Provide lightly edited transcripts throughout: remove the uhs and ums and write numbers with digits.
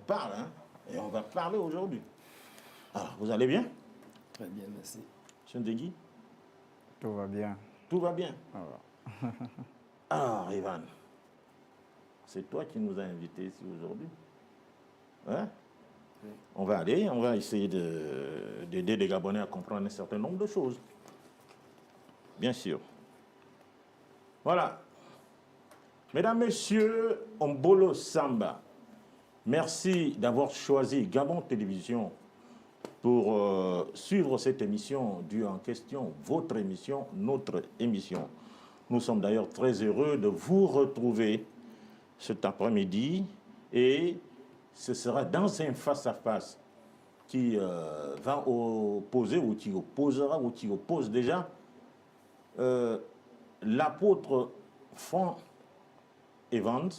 parle, hein, et on va parler aujourd'hui. Alors, vous allez bien? Très bien, merci. Monsieur Ndegui? Tout va bien. Tout va bien. Voilà. Alors, Ivan, c'est toi qui nous as invités ici aujourd'hui. Hein? Oui. On va essayer d'aider les Gabonais à comprendre un certain nombre de choses. Bien sûr. Voilà. Mesdames, Messieurs, Ombolo Samba, merci d'avoir choisi Gabon Télévision pour suivre cette émission due en question, votre émission, notre émission. Nous sommes d'ailleurs très heureux de vous retrouver cet après-midi et ce sera dans un face-à-face qui va opposer ou qui opposera ou qui oppose déjà l'apôtre Franck Evans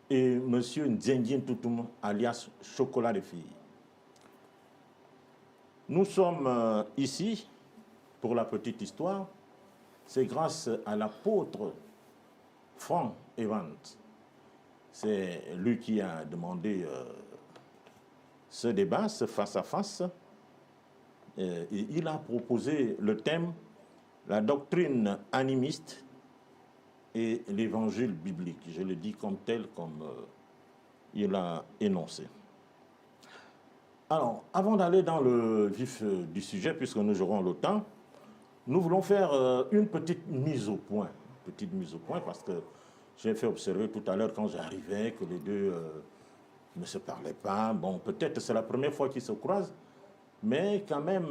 et M. Nzengien Toutoum, alias Chocolat de Filles. Nous sommes ici, pour la petite histoire, c'est grâce à l'apôtre Franck Evans. C'est lui qui a demandé ce débat, ce face-à-face. Et il a proposé le thème « La doctrine animiste et l'évangile biblique ». Je le dis comme tel, comme il a énoncé. Alors, avant d'aller dans le vif du sujet, puisque nous aurons le temps, nous voulons faire une petite mise au point. Parce que j'ai fait observer tout à l'heure quand j'arrivais que les deux ne se parlaient pas. Bon, peut-être c'est la première fois qu'ils se croisent, mais quand même,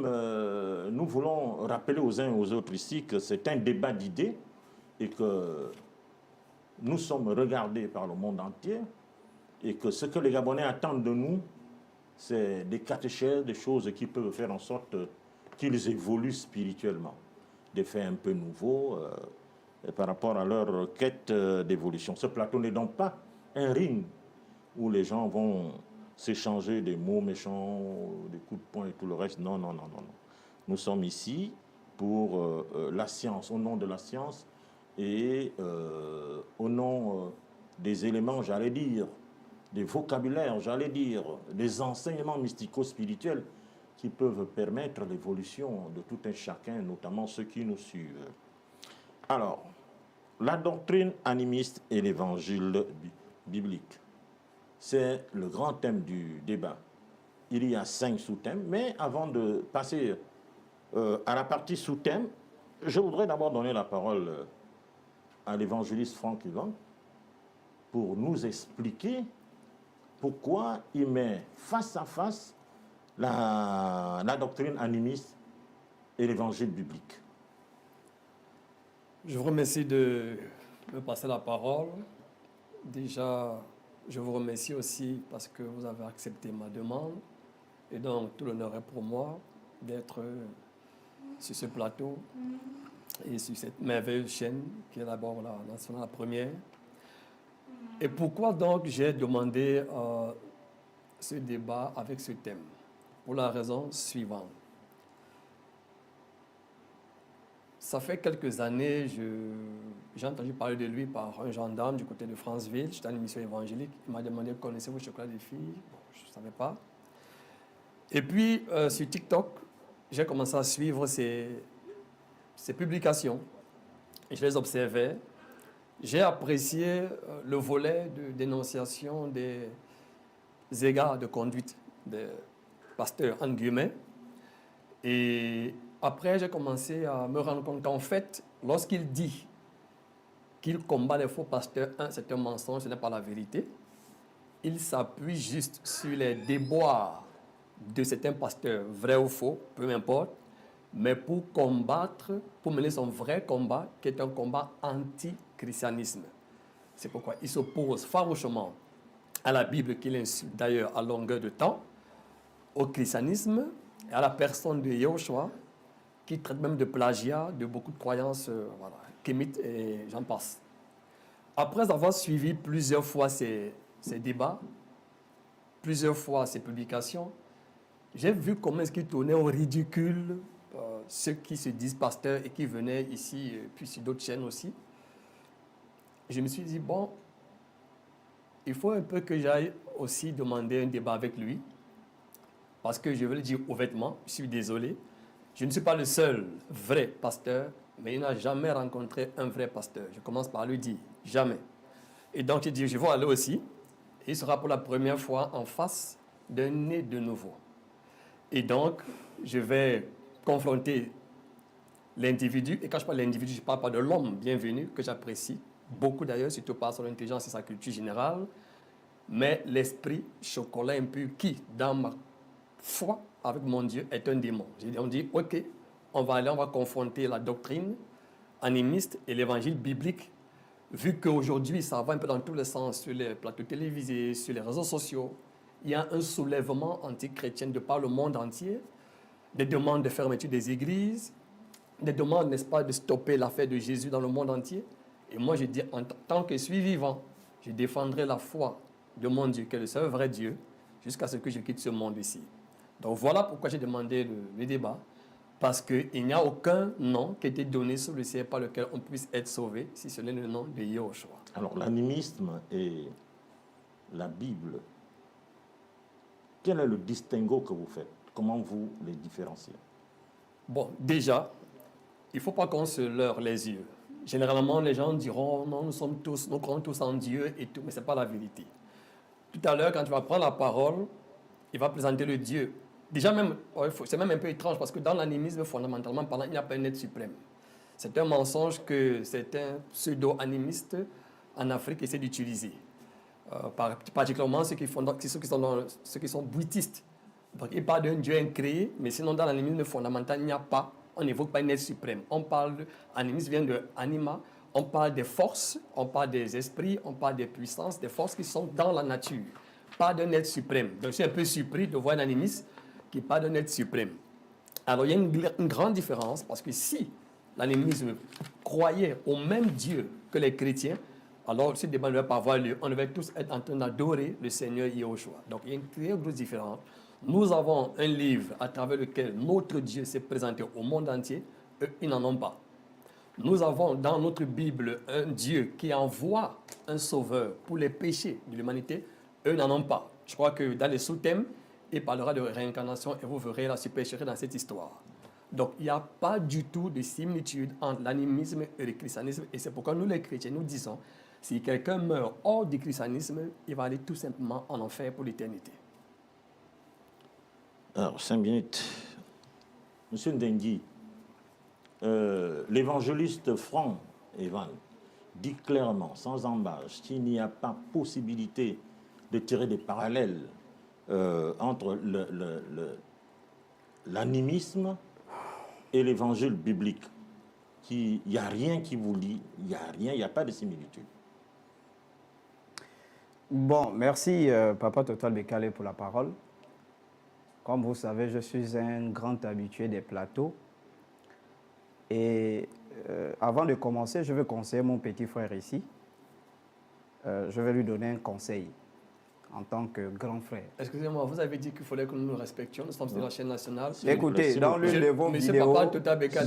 nous voulons rappeler aux uns et aux autres ici que c'est un débat d'idées et que nous sommes regardés par le monde entier et que ce que les Gabonais attendent de nous, c'est des catéchèses, des choses qui peuvent faire en sorte qu'ils évoluent spirituellement, des faits un peu nouveaux par rapport à leur quête d'évolution. Ce plateau n'est donc pas un ring où les gens vont s'échanger des mots méchants, des coups de poing et tout le reste. Non, non, non, non, non. Nous sommes ici pour la science, au nom de la science et au nom des éléments, j'allais dire, des vocabulaires, j'allais dire, des enseignements mystico-spirituels qui peuvent permettre l'évolution de tout un chacun, notamment ceux qui nous suivent. Alors, la doctrine animiste et l'évangile biblique, c'est le grand thème du débat. Il y a 5 sous-thèmes, mais avant de passer à la partie sous-thème, je voudrais d'abord donner la parole à l'évangéliste Franck Evans pour nous expliquer pourquoi il met face à face la doctrine animiste et l'évangile biblique. Je vous remercie de me passer la parole. Déjà, je vous remercie aussi parce que vous avez accepté ma demande. Et donc, tout l'honneur est pour moi d'être sur ce plateau et sur cette merveilleuse chaîne qui est d'abord la nationale, la première. Et pourquoi donc j'ai demandé ce débat avec ce thème? Pour la raison suivante. Ça fait quelques années, j'ai entendu parler de lui par un gendarme du côté de Franceville. J'étais en émission évangélique. Il m'a demandé, connaissez-vous Chocolat des Filles? Bon, je ne savais pas. Et puis, sur TikTok, j'ai commencé à suivre ses publications. Et je les observais. J'ai apprécié le volet de dénonciation des égards de conduite des pasteurs, entre guillemets. Et après, j'ai commencé à me rendre compte qu'en fait, lorsqu'il dit qu'il combat les faux pasteurs, c'est un mensonge, ce n'est pas la vérité. Il s'appuie juste sur les déboires de certains pasteurs, vrais ou faux, peu importe, mais pour combattre, pour mener son vrai combat, qui est un combat anti-christianisme. C'est pourquoi il s'oppose farouchement à la Bible qu'il insulte d'ailleurs à longueur de temps, au christianisme et à la personne de Yahushua, qui traite même de plagiat, de beaucoup de croyances voilà, kémites et j'en passe. Après avoir suivi plusieurs fois ces débats, plusieurs fois ces publications, j'ai vu comment est-ce qu'il tournait au ridicule ceux qui se disent pasteurs et qui venaient ici, puis sur d'autres chaînes aussi. Je me suis dit, bon, il faut un peu que j'aille aussi demander un débat avec lui, parce que je vais le dire ouvertement, je suis désolé, je ne suis pas le seul vrai pasteur, mais il n'a jamais rencontré un vrai pasteur. Je commence par lui dire, jamais. Et donc, il dit, je vais aller aussi, et il sera pour la première fois en face d'un né de nouveau. Et donc, je vais confronter l'individu, et quand je parle de l'individu, je ne parle pas de l'homme bienvenu, que j'apprécie beaucoup d'ailleurs, surtout par son intelligence et sa culture générale, mais l'esprit chocolat impur qui, dans ma foi avec mon Dieu, est un démon. On dit, ok, on va confronter la doctrine animiste et l'évangile biblique, vu qu'aujourd'hui, ça va un peu dans tous les sens, sur les plateaux télévisés, sur les réseaux sociaux, il y a un soulèvement anti-chrétien de par le monde entier, des demandes de fermeture des églises, des demandes, n'est-ce pas, de stopper l'affaire de Jésus dans le monde entier. Et moi, je dis, tant que je suis vivant, je défendrai la foi de mon Dieu, qui est le seul vrai Dieu, jusqu'à ce que je quitte ce monde ici. Donc voilà pourquoi j'ai demandé le débat, parce qu'il n'y a aucun nom qui a été donné sous le ciel par lequel on puisse être sauvé, si ce n'est le nom de Yahushua. Alors, l'animisme et la Bible, quel est le distinguo que vous faites? Comment vous les différenciez? Bon, déjà, il ne faut pas qu'on se leurre les yeux. Généralement, les gens diront, non, nous croyons tous en Dieu et tout, mais ce n'est pas la vérité. Tout à l'heure, quand tu vas prendre la parole, il va présenter le Dieu. Déjà même, c'est même un peu étrange parce que dans l'animisme, fondamentalement parlant, il n'y a pas un être suprême. C'est un mensonge que certains pseudo-animistes en Afrique essaient d'utiliser. Particulièrement ceux qui sont bouddhistes. Donc, ils parlent d'un Dieu incréé, mais sinon dans l'animisme fondamental, il n'y a pas, on n'évoque pas un être suprême. On parle, animisme vient de anima, on parle des forces, on parle des esprits, on parle des puissances, des forces qui sont dans la nature, pas d'un être suprême. Donc je suis un peu surpris de voir un animiste qui parle d'un être suprême. Alors il y a une grande différence, parce que si l'animisme croyait au même Dieu que les chrétiens, alors ce débat ne va pas avoir lieu. On devait tous être en train d'adorer le Seigneur Yahushua. Donc il y a une très grosse différence. Nous avons un livre à travers lequel notre Dieu s'est présenté au monde entier. Eux, ils n'en ont pas. Nous avons dans notre Bible un Dieu qui envoie un sauveur pour les péchés de l'humanité. Eux n'en ont pas. Je crois que dans les sous-thèmes, il parlera de réincarnation et vous verrez la supercherie dans cette histoire. Donc, il n'y a pas du tout de similitude entre l'animisme et le christianisme. Et c'est pourquoi nous, les chrétiens, nous disons, si quelqu'un meurt hors du christianisme, il va aller tout simplement en enfer pour l'éternité. Alors, 5 minutes. Monsieur Ndengui, l'évangéliste Franck Evan dit clairement, sans embâche, qu'il n'y a pas possibilité de tirer des parallèles entre l'animisme et l'évangile biblique. Il n'y a rien qui vous lie, il n'y a pas de similitude. Bon, merci Papa Total Bekale pour la parole. Comme vous savez, je suis un grand habitué des plateaux. Et avant de commencer, je vais conseiller mon petit frère ici. Je vais lui donner un conseil en tant que grand frère. Excusez-moi, vous avez dit qu'il fallait que nous nous respections. Nous sommes sur la chaîne nationale. Écoutez, dans l'une de vos Monsieur vidéos, Papa Total Bekale,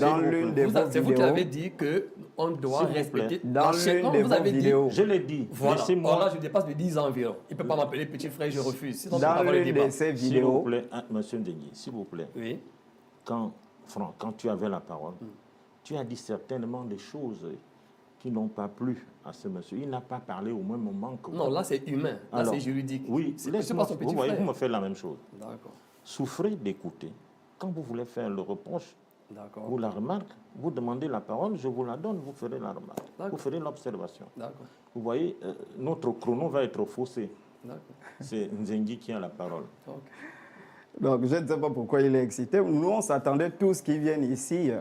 c'est vous qui avez dit qu'on doit respecter. Dans l'une de vos vidéos, je l'ai dit. Voilà. Laissez-moi. Là, je dépasse de 10 ans environ. Il ne peut pas m'appeler petit frère, je refuse. Sinon, dans l'une de ces S'il vous vidéos, plaît, monsieur Ndengui, s'il vous plaît. oui. Franck, quand tu avais la parole, tu as dit certainement des choses qui n'ont pas plu à ce monsieur. Il n'a pas parlé au même moment que vous. Non, là, c'est humain. Là, Alors, c'est juridique. Oui, C'est laisse-moi, pas son petit vous voyez, frère. vous me faites la même chose. D'accord. Souffrez d'écouter. Quand vous voulez faire le reproche D'accord. ou la remarque, vous demandez la parole, je vous la donne, vous ferez la remarque. D'accord. Vous ferez l'observation. D'accord. Vous voyez, notre chrono va être faussé. D'accord. C'est Ndengui qui a la parole. Ok. donc je ne sais pas pourquoi il est excité. Nous, on s'attendait tous qu'ils viennent ici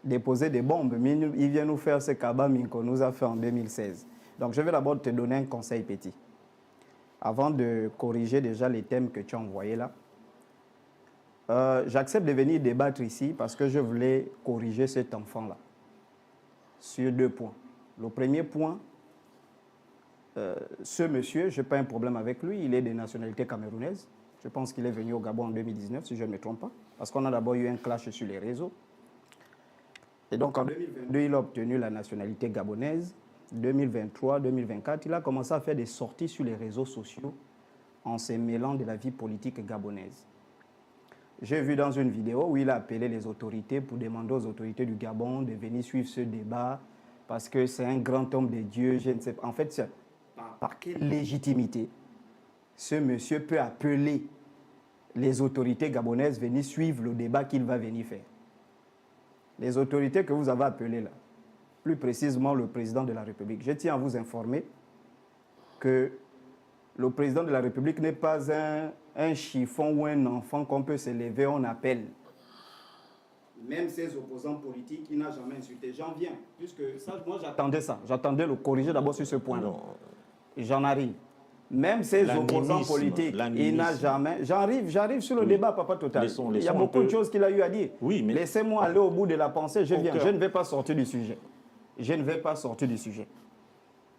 déposer des bombes, mais il vient nous faire ce qu'Abaming qu'on nous a fait en 2016. Donc je vais d'abord te donner un conseil petit. Avant de corriger déjà les thèmes que tu as envoyés là, j'accepte de venir débattre ici parce que je voulais corriger cet enfant-là sur 2 points. Le premier point, ce monsieur, je n'ai pas un problème avec lui, il est de nationalité camerounaise. Je pense qu'il est venu au Gabon en 2019, si je ne me trompe pas, parce qu'on a d'abord eu un clash sur les réseaux. Et donc en 2022, il a obtenu la nationalité gabonaise. 2023, 2024, il a commencé à faire des sorties sur les réseaux sociaux en se mêlant de la vie politique gabonaise. J'ai vu dans une vidéo où il a appelé les autorités pour demander aux autorités du Gabon de venir suivre ce débat parce que c'est un grand homme de Dieu. Je ne sais pas. En fait, par quelle légitimité ce monsieur peut appeler les autorités gabonaises à venir suivre le débat qu'il va venir faire? Les autorités que vous avez appelées là, plus précisément le président de la République. Je tiens à vous informer que le président de la République n'est pas un chiffon ou un enfant qu'on peut se lever, on appelle. Même ses opposants politiques, il n'a jamais insulté. J'en viens, puisque ça, moi j'attendais ça. J'attendais le corriger d'abord sur ce point-là. J'en arrive. Même ses opposants politiques, il n'a jamais... J'arrive sur le débat, Papa Total. Il y a beaucoup de choses qu'il a eu à dire. Oui, mais... Laissez-moi aller au bout de la pensée, je viens. Je ne vais pas sortir du sujet. Je ne vais pas sortir du sujet.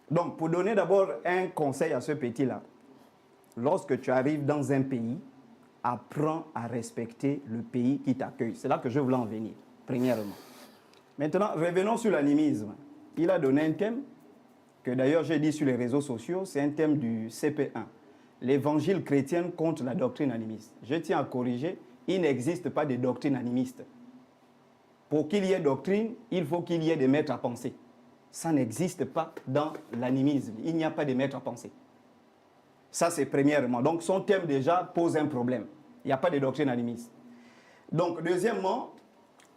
Donc, pour donner d'abord un conseil à ce petit-là, lorsque tu arrives dans un pays, apprends à respecter le pays qui t'accueille. C'est là que je voulais en venir, premièrement. Maintenant, revenons sur l'animisme. Il a donné un thème que d'ailleurs j'ai dit sur les réseaux sociaux, c'est un thème du CP1. L'évangile chrétien contre la doctrine animiste. Je tiens à corriger, il n'existe pas de doctrine animiste. Pour qu'il y ait doctrine, il faut qu'il y ait des maîtres à penser. Ça n'existe pas dans l'animisme. Il n'y a pas de maîtres à penser. Ça, c'est premièrement. Donc, son thème déjà pose un problème. Il n'y a pas de doctrine animiste. Donc, deuxièmement,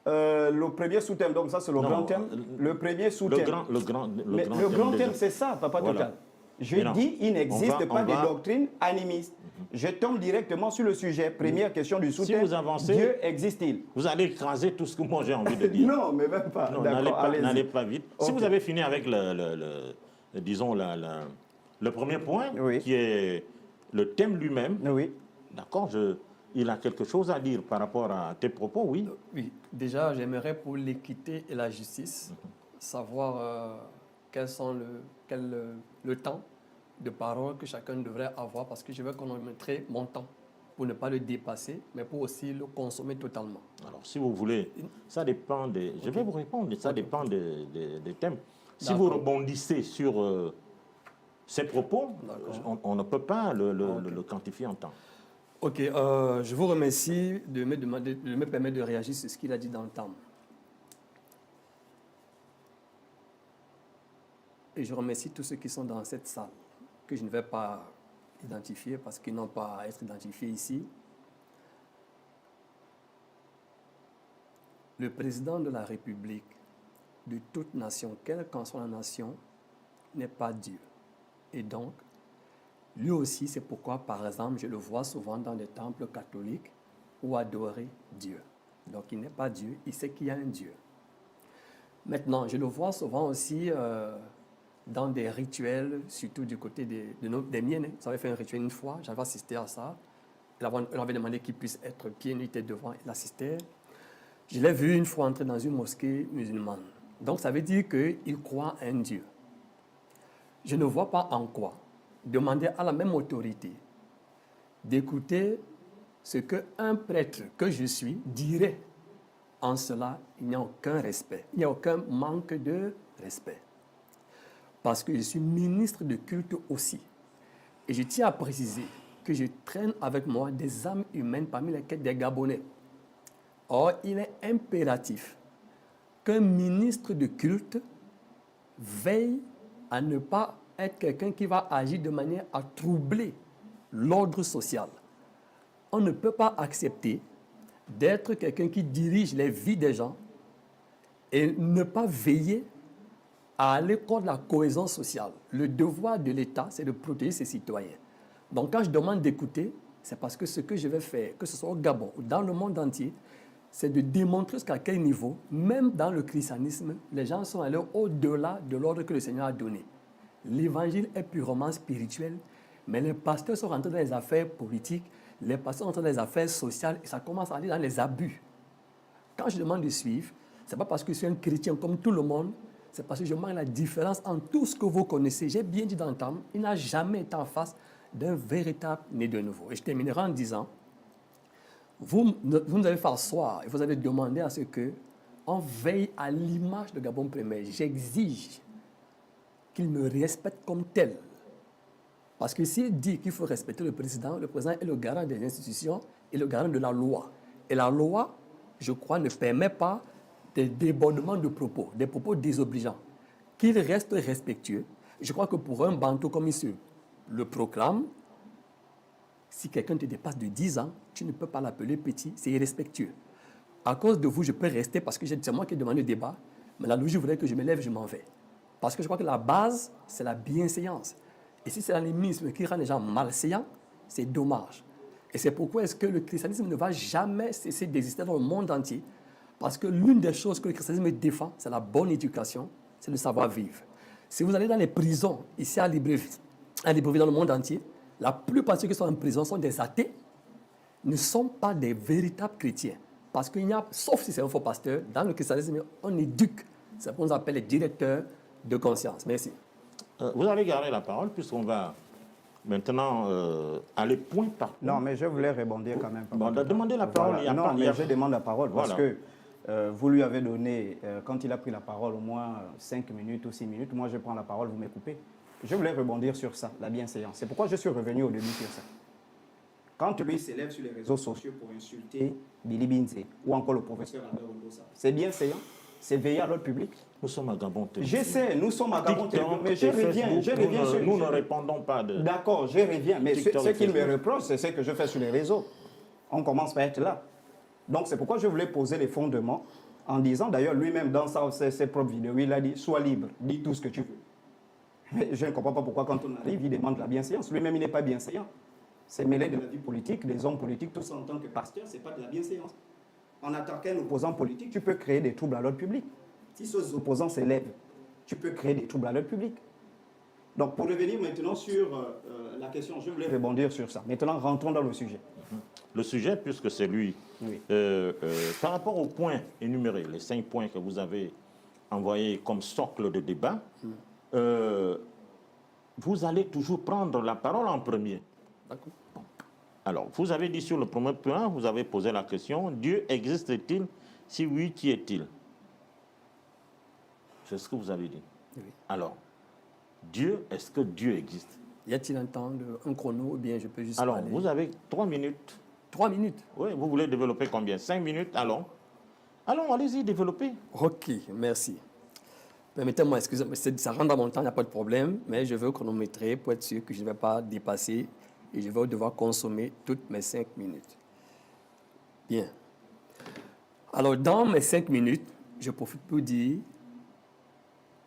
le premier sous-thème, donc ça, c'est le grand thème. Le premier sous-thème. Le grand thème, c'est ça, Papa Total. Je dis, il n'existe pas de doctrine animiste. Je tombe directement sur le sujet. Première question du sous-thème. Si vous avancez, Dieu existe-t-il? Vous allez écraser tout ce que moi j'ai envie de dire. Non, mais même pas. N'allez pas vite. Okay. Si vous avez fini avec disons, le premier point, oui, qui est le thème lui-même, oui, d'accord, il a quelque chose à dire par rapport à tes propos, oui. Oui, déjà, j'aimerais pour l'équité et la justice savoir quels sont le temps de parole que chacun devrait avoir, parce que je veux chronométrer mon temps pour ne pas le dépasser, mais pour aussi le consommer totalement. Alors, si vous voulez, ça dépend des... Je vais vous répondre, ça dépend des thèmes. Si vous rebondissez sur ces propos, on ne peut pas le quantifier en temps. Ok, je vous remercie de me permettre de réagir sur ce qu'il a dit dans le temps. Et je remercie tous ceux qui sont dans cette salle, que je ne vais pas identifier parce qu'ils n'ont pas à être identifiés ici. Le président de la République, de toute nation, quelle qu'en soit la nation, n'est pas Dieu. Et donc, lui aussi, c'est pourquoi, par exemple, je le vois souvent dans des temples catholiques où adorer Dieu. Donc, il n'est pas Dieu, il sait qu'il y a un Dieu. Maintenant, je le vois souvent aussi dans des rituels, surtout du côté des miens. J'avais fait un rituel une fois, j'avais assisté à ça. On avait demandé qu'il puisse être pieds nus devant, il assistait. Je l'ai vu une fois entrer dans une mosquée musulmane. Donc, ça veut dire qu'il croit un Dieu. Je ne vois pas en quoi demander à la même autorité d'écouter ce qu'un prêtre que je suis dirait. En cela, il n'y a aucun respect. Il n'y a aucun manque de respect. Parce que je suis ministre de culte aussi. Et je tiens à préciser que je traîne avec moi des âmes humaines parmi lesquelles des Gabonais. Or, il est impératif qu'un ministre de culte veille à ne pas être quelqu'un qui va agir de manière à troubler l'ordre social. On ne peut pas accepter d'être quelqu'un qui dirige les vies des gens et ne pas veiller à aller contre la cohésion sociale. Le devoir de l'État, c'est de protéger ses citoyens. Donc quand je demande d'écouter, c'est parce que ce que je vais faire, que ce soit au Gabon ou dans le monde entier, c'est de démontrer jusqu'à quel niveau, même dans le christianisme, les gens sont allés au-delà de l'ordre que le Seigneur a donné. L'évangile est purement spirituel, mais les pasteurs sont rentrés dans les affaires politiques, les pasteurs sont rentrés dans les affaires sociales, et ça commence à aller dans les abus. Quand je demande de suivre, ce n'est pas parce que je suis un chrétien comme tout le monde, c'est parce que je marque la différence entre tout ce que vous connaissez. J'ai bien dit dans le temps, il n'a jamais été en face d'un véritable né de nouveau. Et je terminerai en disant, vous nous avez fait asseoir et vous avez demandé à ce qu'on veille à l'image de Gabon Premier. J'exige qu'il me respecte comme tel. Parce que s'il dit qu'il faut respecter le président est le garant des institutions et le garant de la loi. Et la loi, je crois, ne permet pas des débordements de propos, des propos désobligeants. Qu'il reste respectueux. Je crois que pour un bantou comme il se le proclame, si quelqu'un te dépasse de 10 ans, tu ne peux pas l'appeler petit, c'est irrespectueux. À cause de vous, je peux rester parce que c'est moi qui ai demandé le débat, mais la logique voudrait que je me lève, je m'en vais. Parce que je crois que la base, c'est la bienséance. Et si c'est l'animisme qui rend les gens malséants, c'est dommage. Et c'est pourquoi est-ce que le christianisme ne va jamais cesser d'exister dans le monde entier. Parce que l'une des choses que le christianisme défend, c'est la bonne éducation, c'est le savoir-vivre. Si vous allez dans les prisons, ici à Libreville, dans le monde entier, la plupart de ceux qui sont en prison sont des athées, ne sont pas des véritables chrétiens. Parce qu'il n'y a, sauf si c'est un faux pasteur, dans le christianisme, on éduque. C'est ce qu'on appelle les directeurs de conscience. Merci. Vous allez garder la parole puisqu'on va maintenant aller point par point. Non, mais je voulais rebondir quand même. Bon, demandez la parole. Voilà. Non, mais je demande la parole Voilà. parce que vous lui avez donné, quand il a pris la parole, au moins 5 minutes ou 6 minutes. Moi, je prends la parole, vous me coupez. Je voulais rebondir sur ça, la bienséance. C'est pourquoi je suis revenu au début sur ça. Quand lui s'élève sur les réseaux sociaux pour insulter Billy Binze ou encore le professeur Albert Ondosa, c'est bienséant, c'est veiller à l'ordre public. Nous sommes à Gabon. Je sais, nous sommes à Gabon, mais je reviens sur... Nous ne répondons pas de... D'accord, je reviens, mais TikTok ce qu'il me Facebook. reproche, c'est ce que je fais sur les réseaux. On commence par être là. Donc c'est pourquoi je voulais poser les fondements en disant, d'ailleurs lui-même dans ses propres vidéos, il a dit, sois libre, dis tout ce que tu veux. Mais je ne comprends pas pourquoi quand on arrive, il demande la bienséance. Lui-même, il n'est pas bienséant. C'est mêlé de la vie politique, des hommes politiques, tout ça en tant que pasteur, ce n'est pas de la bienséance. En attaquant un opposant politique, tu peux créer des troubles à l'ordre public. Si ces opposants s'élèvent, tu peux créer des troubles à l'ordre public. Donc pour revenir maintenant sur la question, je voulais rebondir sur ça. Maintenant, rentrons dans le sujet. Le sujet, puisque c'est lui, Oui. par rapport aux points énumérés, les 5 points que vous avez envoyés comme socle de débat, vous allez toujours prendre la parole en premier. D'accord. Alors, vous avez dit sur le premier point, vous avez posé la question, Dieu existe-t-il? Si oui, qui est-il? C'est ce que vous avez dit. Oui. Alors, Dieu, est-ce que Dieu existe? Y a-t-il un chrono ou bien je peux juste Alors, parler? vous avez 3 minutes. 3 minutes. Oui, vous voulez développer combien? 5 minutes? Allons. Allons, allez-y, développez. Ok, merci. Permettez-moi, excusez-moi, ça rentre dans mon temps, il n'y a pas de problème, mais je veux chronométrer pour être sûr que je ne vais pas dépasser et je vais devoir consommer toutes mes 5 minutes. Bien. Alors, dans mes 5 minutes, je profite pour dire,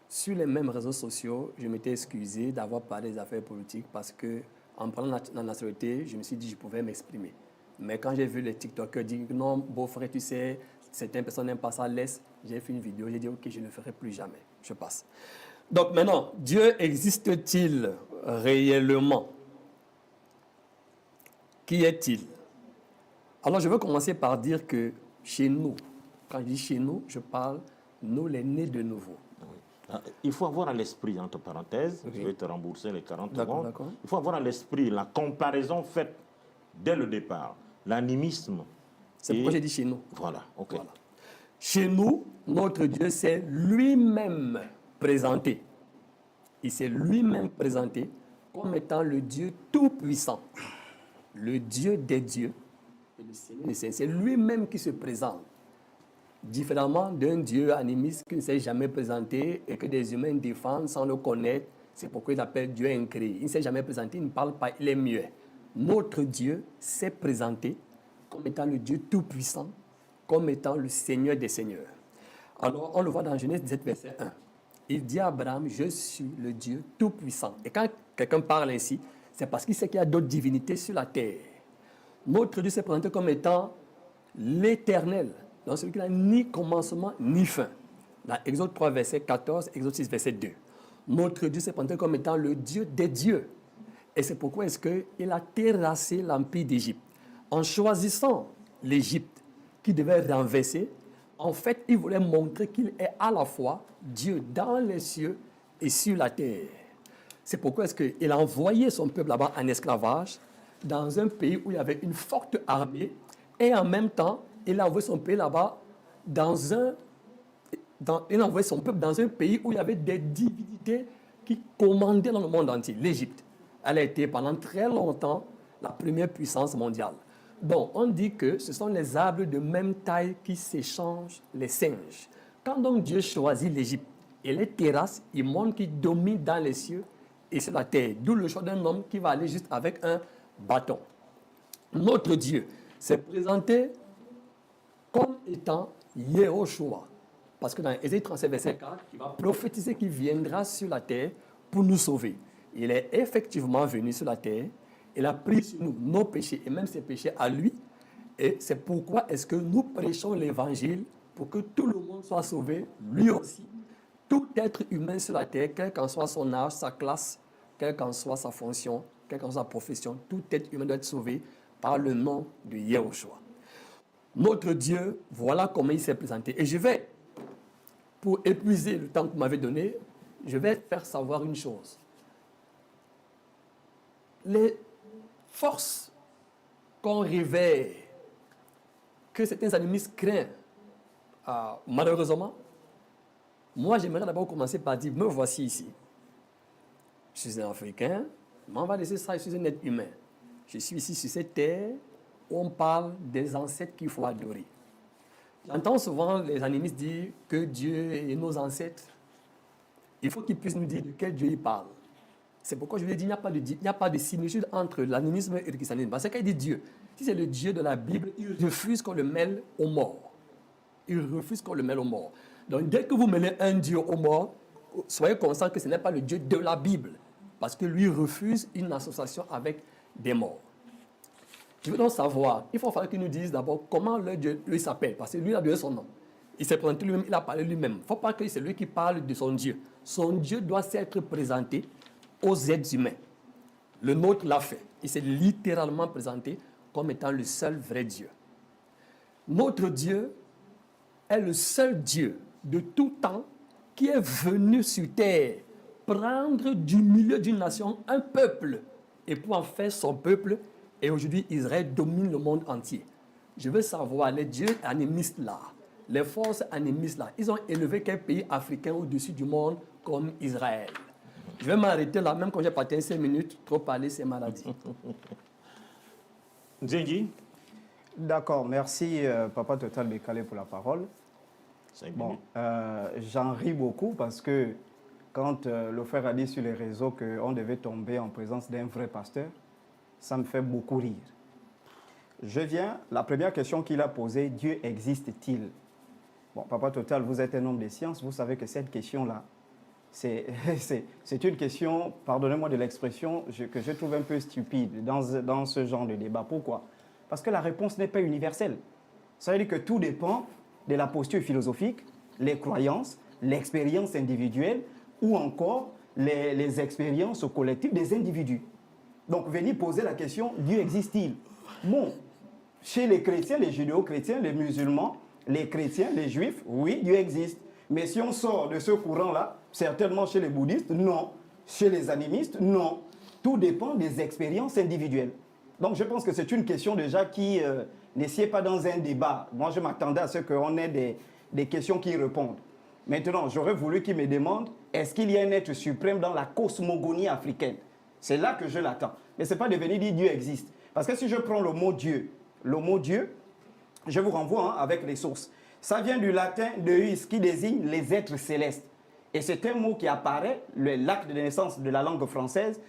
sur les mêmes réseaux sociaux, je m'étais excusé d'avoir parlé des affaires politiques parce que, en prenant la nationalité, je me suis dit que je pouvais m'exprimer. Mais quand j'ai vu les TikTokers dire non, beau-frère, tu sais, certaines personnes n'aiment pas ça, laisse, j'ai fait une vidéo, j'ai dit ok, je ne le ferai plus jamais. Je passe. Donc maintenant, Dieu existe-t-il réellement? Qui est-il? Alors je veux commencer par dire que chez nous, quand je dis chez nous, je parle nous les nés de nouveau. Il faut avoir à l'esprit, entre parenthèses, Oui. je vais te rembourser les 40 D'accord, secondes. d'accord. Il faut avoir à l'esprit la comparaison faite dès le départ. L'animisme. C'est pourquoi j'ai dit chez nous. Voilà, ok. Voilà. Chez nous, notre Dieu s'est lui-même présenté. Il s'est lui-même présenté comme étant le Dieu tout-puissant, le Dieu des dieux. Et le Seigneur des seigneurs. C'est lui-même qui se présente. Différemment d'un Dieu animiste qui ne s'est jamais présenté et que des humains défendent sans le connaître. C'est pourquoi il appelle Dieu incréé. Il ne s'est jamais présenté, il ne parle pas, il est muet. Notre Dieu s'est présenté comme étant le Dieu tout-puissant, comme étant le Seigneur des seigneurs. Alors, on le voit dans Genèse 17, verset 1. Il dit à Abraham, je suis le Dieu tout-puissant. Et quand quelqu'un parle ainsi, c'est parce qu'il sait qu'il y a d'autres divinités sur la terre. Notre Dieu s'est présenté comme étant l'Éternel, donc celui qui n'a ni commencement ni fin. Dans Exode 3, verset 14, Exode 6, verset 2. Notre Dieu s'est présenté comme étant le Dieu des dieux. Et c'est pourquoi est-ce qu'il a terrassé l'empire d'Égypte. En choisissant l'Égypte qui devait renverser, en fait, il voulait montrer qu'il est à la fois Dieu dans les cieux et sur la terre. C'est pourquoi est-ce qu'il a envoyé son peuple là-bas en esclavage dans un pays où il y avait une forte armée et en même temps, il a envoyé son pays là-bas il a envoyé son peuple dans un pays où il y avait des divinités qui commandait dans le monde entier, l'Égypte. Elle a été pendant très longtemps la première puissance mondiale. Donc, on dit que ce sont les arbres de même taille qui s'échangent les singes. Quand donc Dieu choisit l'Égypte et les terrasses, il montre qu'il domine dans les cieux et sur la terre. D'où le choix d'un homme qui va aller juste avec un bâton. Notre Dieu s'est présenté comme étant Yehoshua. Parce que dans Ésaïe 37, verset 4, il va prophétiser qu'il viendra sur la terre pour nous sauver. Il est effectivement venu sur la terre. Il a pris sur nous nos péchés et même ses péchés à lui. Et c'est pourquoi est-ce que nous prêchons l'évangile pour que tout le monde soit sauvé, lui aussi. Tout être humain sur la terre, quel qu'en soit son âge, sa classe, quelle qu'en soit sa fonction, quelle qu'en soit sa profession, tout être humain doit être sauvé par le nom de Yehoshua. Notre Dieu, voilà comment il s'est présenté. Et je vais, pour épuiser le temps que vous m'avez donné, je vais faire savoir une chose. Les forces qu'on réveille, que certains animistes craignent, malheureusement, moi j'aimerais d'abord commencer par dire, me voici ici. Je suis un Africain, mais on va laisser ça, je suis un être humain. Je suis ici sur cette terre où on parle des ancêtres qu'il faut adorer. J'entends souvent les animistes dire que Dieu et nos ancêtres, il faut qu'ils puissent nous dire de quel Dieu ils parlent. C'est pourquoi je lui ai dit qu'il n'y a pas de similitude entre l'animisme et le christianisme. Parce que quand il dit Dieu, si c'est le Dieu de la Bible, il refuse qu'on le mêle aux morts. Il refuse qu'on le mêle aux morts. Donc dès que vous mêlez un Dieu aux morts, soyez conscient que ce n'est pas le Dieu de la Bible. Parce que lui refuse une association avec des morts. Je veux donc savoir, il faut falloir qu'il nous dise d'abord comment le Dieu lui s'appelle. Parce que lui a donné son nom. Il s'est présenté lui-même, il a parlé lui-même. Il ne faut pas que c'est lui qui parle de son Dieu. Son Dieu doit s'être présenté aux êtres humains. Le nôtre l'a fait. Il s'est littéralement présenté comme étant le seul vrai Dieu. Notre Dieu est le seul Dieu de tout temps qui est venu sur terre prendre du milieu d'une nation un peuple et pour en faire son peuple. Et aujourd'hui, Israël domine le monde entier. Je veux savoir, les dieux animistes là, les forces animistes là, ils ont élevé quel pays africain au-dessus du monde comme Israël? Je vais m'arrêter là, même quand j'ai parlé 5 minutes, trop parler, c'est maladie. Nzengi? D'accord, merci Papa Total Bekale pour la parole. 5 Bon, minutes. j'en ris beaucoup parce que quand le frère a dit sur les réseaux qu'on devait tomber en présence d'un vrai pasteur, ça me fait beaucoup rire. La première question qu'il a posée, Dieu existe-t-il? Bon, Papa Total, vous êtes un homme de science, vous savez que cette question-là, c'est une question, pardonnez-moi de l'expression, que je trouve un peu stupide dans ce genre de débat. Pourquoi? Parce que la réponse n'est pas universelle. Ça veut dire que tout dépend de la posture philosophique, les croyances, l'expérience individuelle ou encore les expériences collectives des individus. Donc, venir poser la question, Dieu existe-t-il? Bon, chez les chrétiens, les judéo-chrétiens, les musulmans, les chrétiens, les juifs, oui, Dieu existe. Mais si on sort de ce courant-là, certainement chez les bouddhistes, non. Chez les animistes, non. Tout dépend des expériences individuelles. Donc, je pense que c'est une question déjà qui ne sied pas dans un débat. Moi, je m'attendais à ce qu'on ait des questions qui répondent. Maintenant, j'aurais voulu qu'il me demande, est-ce qu'il y a un être suprême dans la cosmogonie africaine? C'est là que je l'attends. Mais ce n'est pas de venir dire Dieu existe. Parce que si je prends le mot Dieu, je vous renvoie avec les sources. Ça vient du latin deus qui désigne les êtres célestes. Et c'est un mot qui apparaît, l'acte de naissance de la langue française,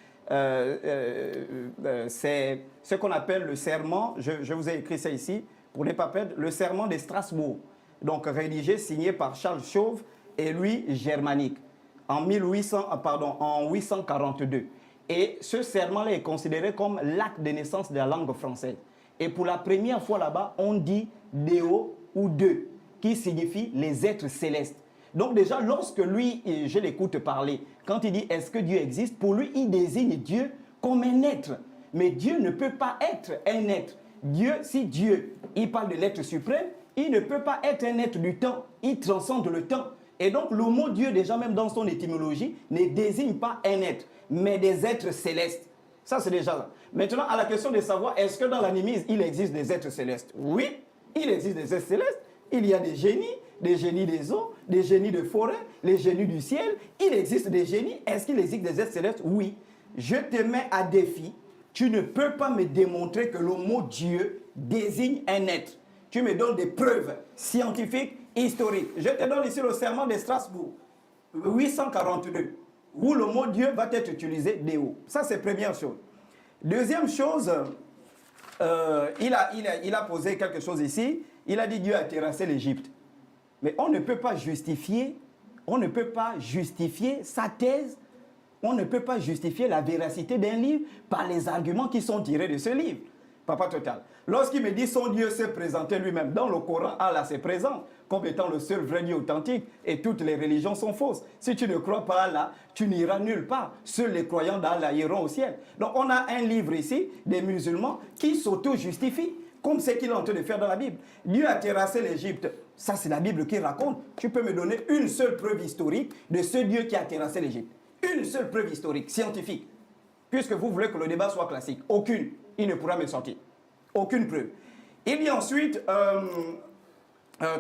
c'est ce qu'on appelle le serment, je vous ai écrit ça ici, pour ne pas perdre, le serment de Strasbourg. Donc rédigé, signé par Charles Chauve et Louis Germanique en 842. Et ce serment-là est considéré comme l'acte de naissance de la langue française. Et pour la première fois là-bas, on dit Deo ou Deux, qui signifie les êtres célestes. Donc déjà, lorsque lui, je l'écoute parler, quand il dit est-ce que Dieu existe, pour lui, il désigne Dieu comme un être. Mais Dieu ne peut pas être un être. Dieu, si Dieu, il parle de l'être suprême, il ne peut pas être un être du temps. Il transcende le temps. Et donc le mot Dieu, déjà même dans son étymologie, ne désigne pas un être, mais des êtres célestes. Ça, c'est déjà là. Maintenant, à la question de savoir, est-ce que dans l'animisme, il existe des êtres célestes? Oui, il existe des êtres célestes. Il y a des génies, des génies des eaux, des génies de forêt, les génies du ciel. Il existe des génies. Est-ce qu'il existe des êtres célestes? Oui. Je te mets à défi. Tu ne peux pas me démontrer que le mot Dieu désigne un être. Tu me donnes des preuves scientifiques, historiques. Je te donne ici le serment de Strasbourg, 842, où le mot Dieu va être utilisé Déo. Ça, c'est la première chose. Deuxième chose, il a posé quelque chose ici. Il a dit Dieu a terrassé l'Égypte. Mais on ne peut pas justifier sa thèse, on ne peut pas justifier la véracité d'un livre par les arguments qui sont tirés de ce livre. Papa Total. Lorsqu'il me dit son Dieu s'est présenté lui-même dans le Coran, Allah se présente comme étant le seul vrai Dieu authentique et toutes les religions sont fausses. Si tu ne crois pas à Allah, tu n'iras nulle part. Seuls les croyants d'Allah iront au ciel. Donc on a un livre ici des musulmans qui s'auto-justifient comme ce qu'il est en train de faire dans la Bible. Dieu a terrassé l'Égypte. Ça, c'est la Bible qui raconte. Tu peux me donner une seule preuve historique de ce Dieu qui a terrassé l'Égypte. Une seule preuve historique, scientifique. Puisque vous voulez que le débat soit classique. Aucune. Il ne pourra me sortir. Aucune preuve. Il y a ensuite,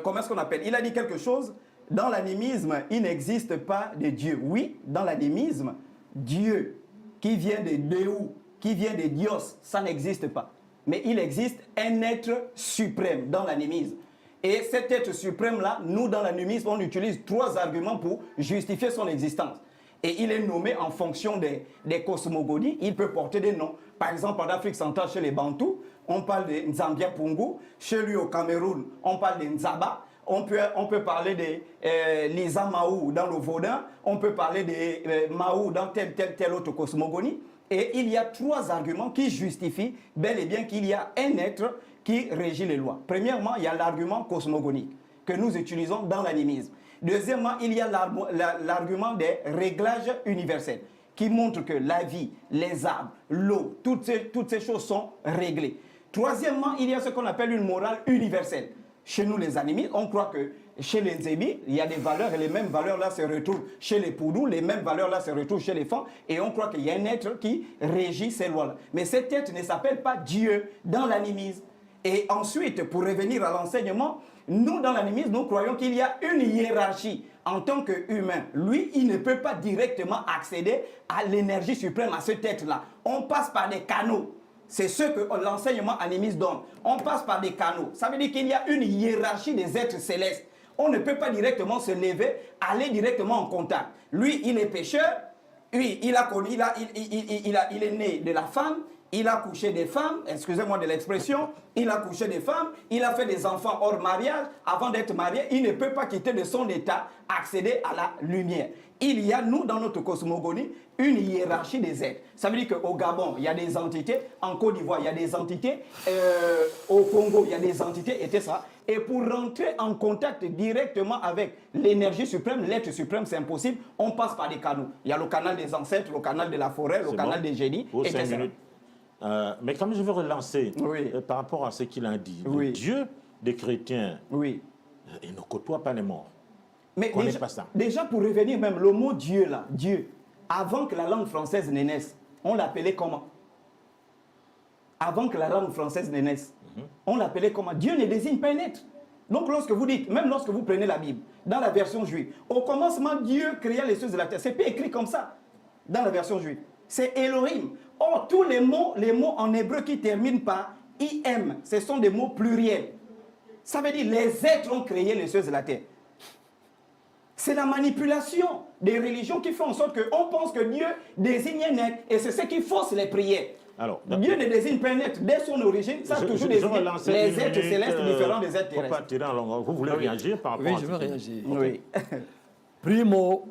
comment est-ce qu'on appelle? Il a dit quelque chose. Dans l'animisme, il n'existe pas de Dieu. Oui, dans l'animisme, Dieu, qui vient de Déou, qui vient de Dios, ça n'existe pas. Mais il existe un être suprême dans l'animisme. Et cet être suprême-là, nous, dans l'animisme, on utilise 3 arguments pour justifier son existence. Et il est nommé en fonction des cosmogonies. Il peut porter des noms. Par exemple, en Afrique centrale, chez les Bantous, on parle de Nzambia Pungu. Chez lui, au Cameroun, on parle de Nzaba. On peut parler de Lisa Maou dans le Vaudin. On peut parler de Maou dans telle autre cosmogonie. Et il y a 3 arguments qui justifient bel et bien qu'il y a un être qui régit les lois. Premièrement, il y a l'argument cosmogonique que nous utilisons dans l'animisme. Deuxièmement, il y a l'argument des réglages universels qui montre que la vie, les arbres, l'eau, toutes ces choses sont réglées. Troisièmement, il y a ce qu'on appelle une morale universelle. Chez nous, les animistes, on croit que chez les Nzébi, il y a des valeurs et les mêmes valeurs-là se retrouvent chez les Poudous, les mêmes valeurs-là se retrouvent chez les femmes et on croit qu'il y a un être qui régit ces lois-là. Mais cet être ne s'appelle pas Dieu dans l'animisme. Et ensuite, pour revenir à l'enseignement, nous, dans l'animisme, nous croyons qu'il y a une hiérarchie en tant qu'humain. Lui, il ne peut pas directement accéder à l'énergie suprême, à cet être-là. On passe par des canaux. C'est ce que l'enseignement animiste donne. On passe par des canaux. Ça veut dire qu'il y a une hiérarchie des êtres célestes. On ne peut pas directement se lever, aller directement en contact. Lui, il est pécheur. Lui, il est né de la femme. Il a couché des femmes, excusez-moi de l'expression, il a couché des femmes, il a fait des enfants hors mariage. Avant d'être marié, il ne peut pas quitter de son état, accéder à la lumière. Il y a, nous, dans notre cosmogonie, une hiérarchie des êtres. Ça veut dire qu'au Gabon, il y a des entités, en Côte d'Ivoire, il y a des entités, au Congo, il y a des entités, et ça. Et pour rentrer en contact directement avec l'énergie suprême, l'être suprême, c'est impossible. On passe par des canaux. Il y a le canal des ancêtres, le canal de la forêt, le canal des génies, etc. Mais quand même, je veux relancer par rapport à ce qu'il a dit. Le Dieu des chrétiens, il ne côtoie pas les morts. Mais déjà, pour revenir même, le mot Dieu là, Dieu, avant que la langue française ne naisse, on l'appelait comment? Avant que la langue française ne naisse, on l'appelait comment? Dieu ne désigne pas un être. Donc lorsque vous dites, même lorsque vous prenez la Bible, dans la version juive, au commencement, Dieu créa les cieux de la terre. C'est pas écrit comme ça dans la version juive. C'est Elohim. Or, tous les mots en hébreu qui terminent par im, ce sont des mots pluriels. Ça veut dire les êtres ont créé les cieux de la terre. C'est la manipulation des religions qui fait en sorte qu'on pense que Dieu désigne un être et c'est ce qui fausse les prières. Alors, Dieu ne désigne pas un être. Dès son origine, ça a toujours désigné les êtres célestes différents des êtres terrestres. Vous voulez réagir par rapport à ça? Oui, je veux réagir. Oui. Primo,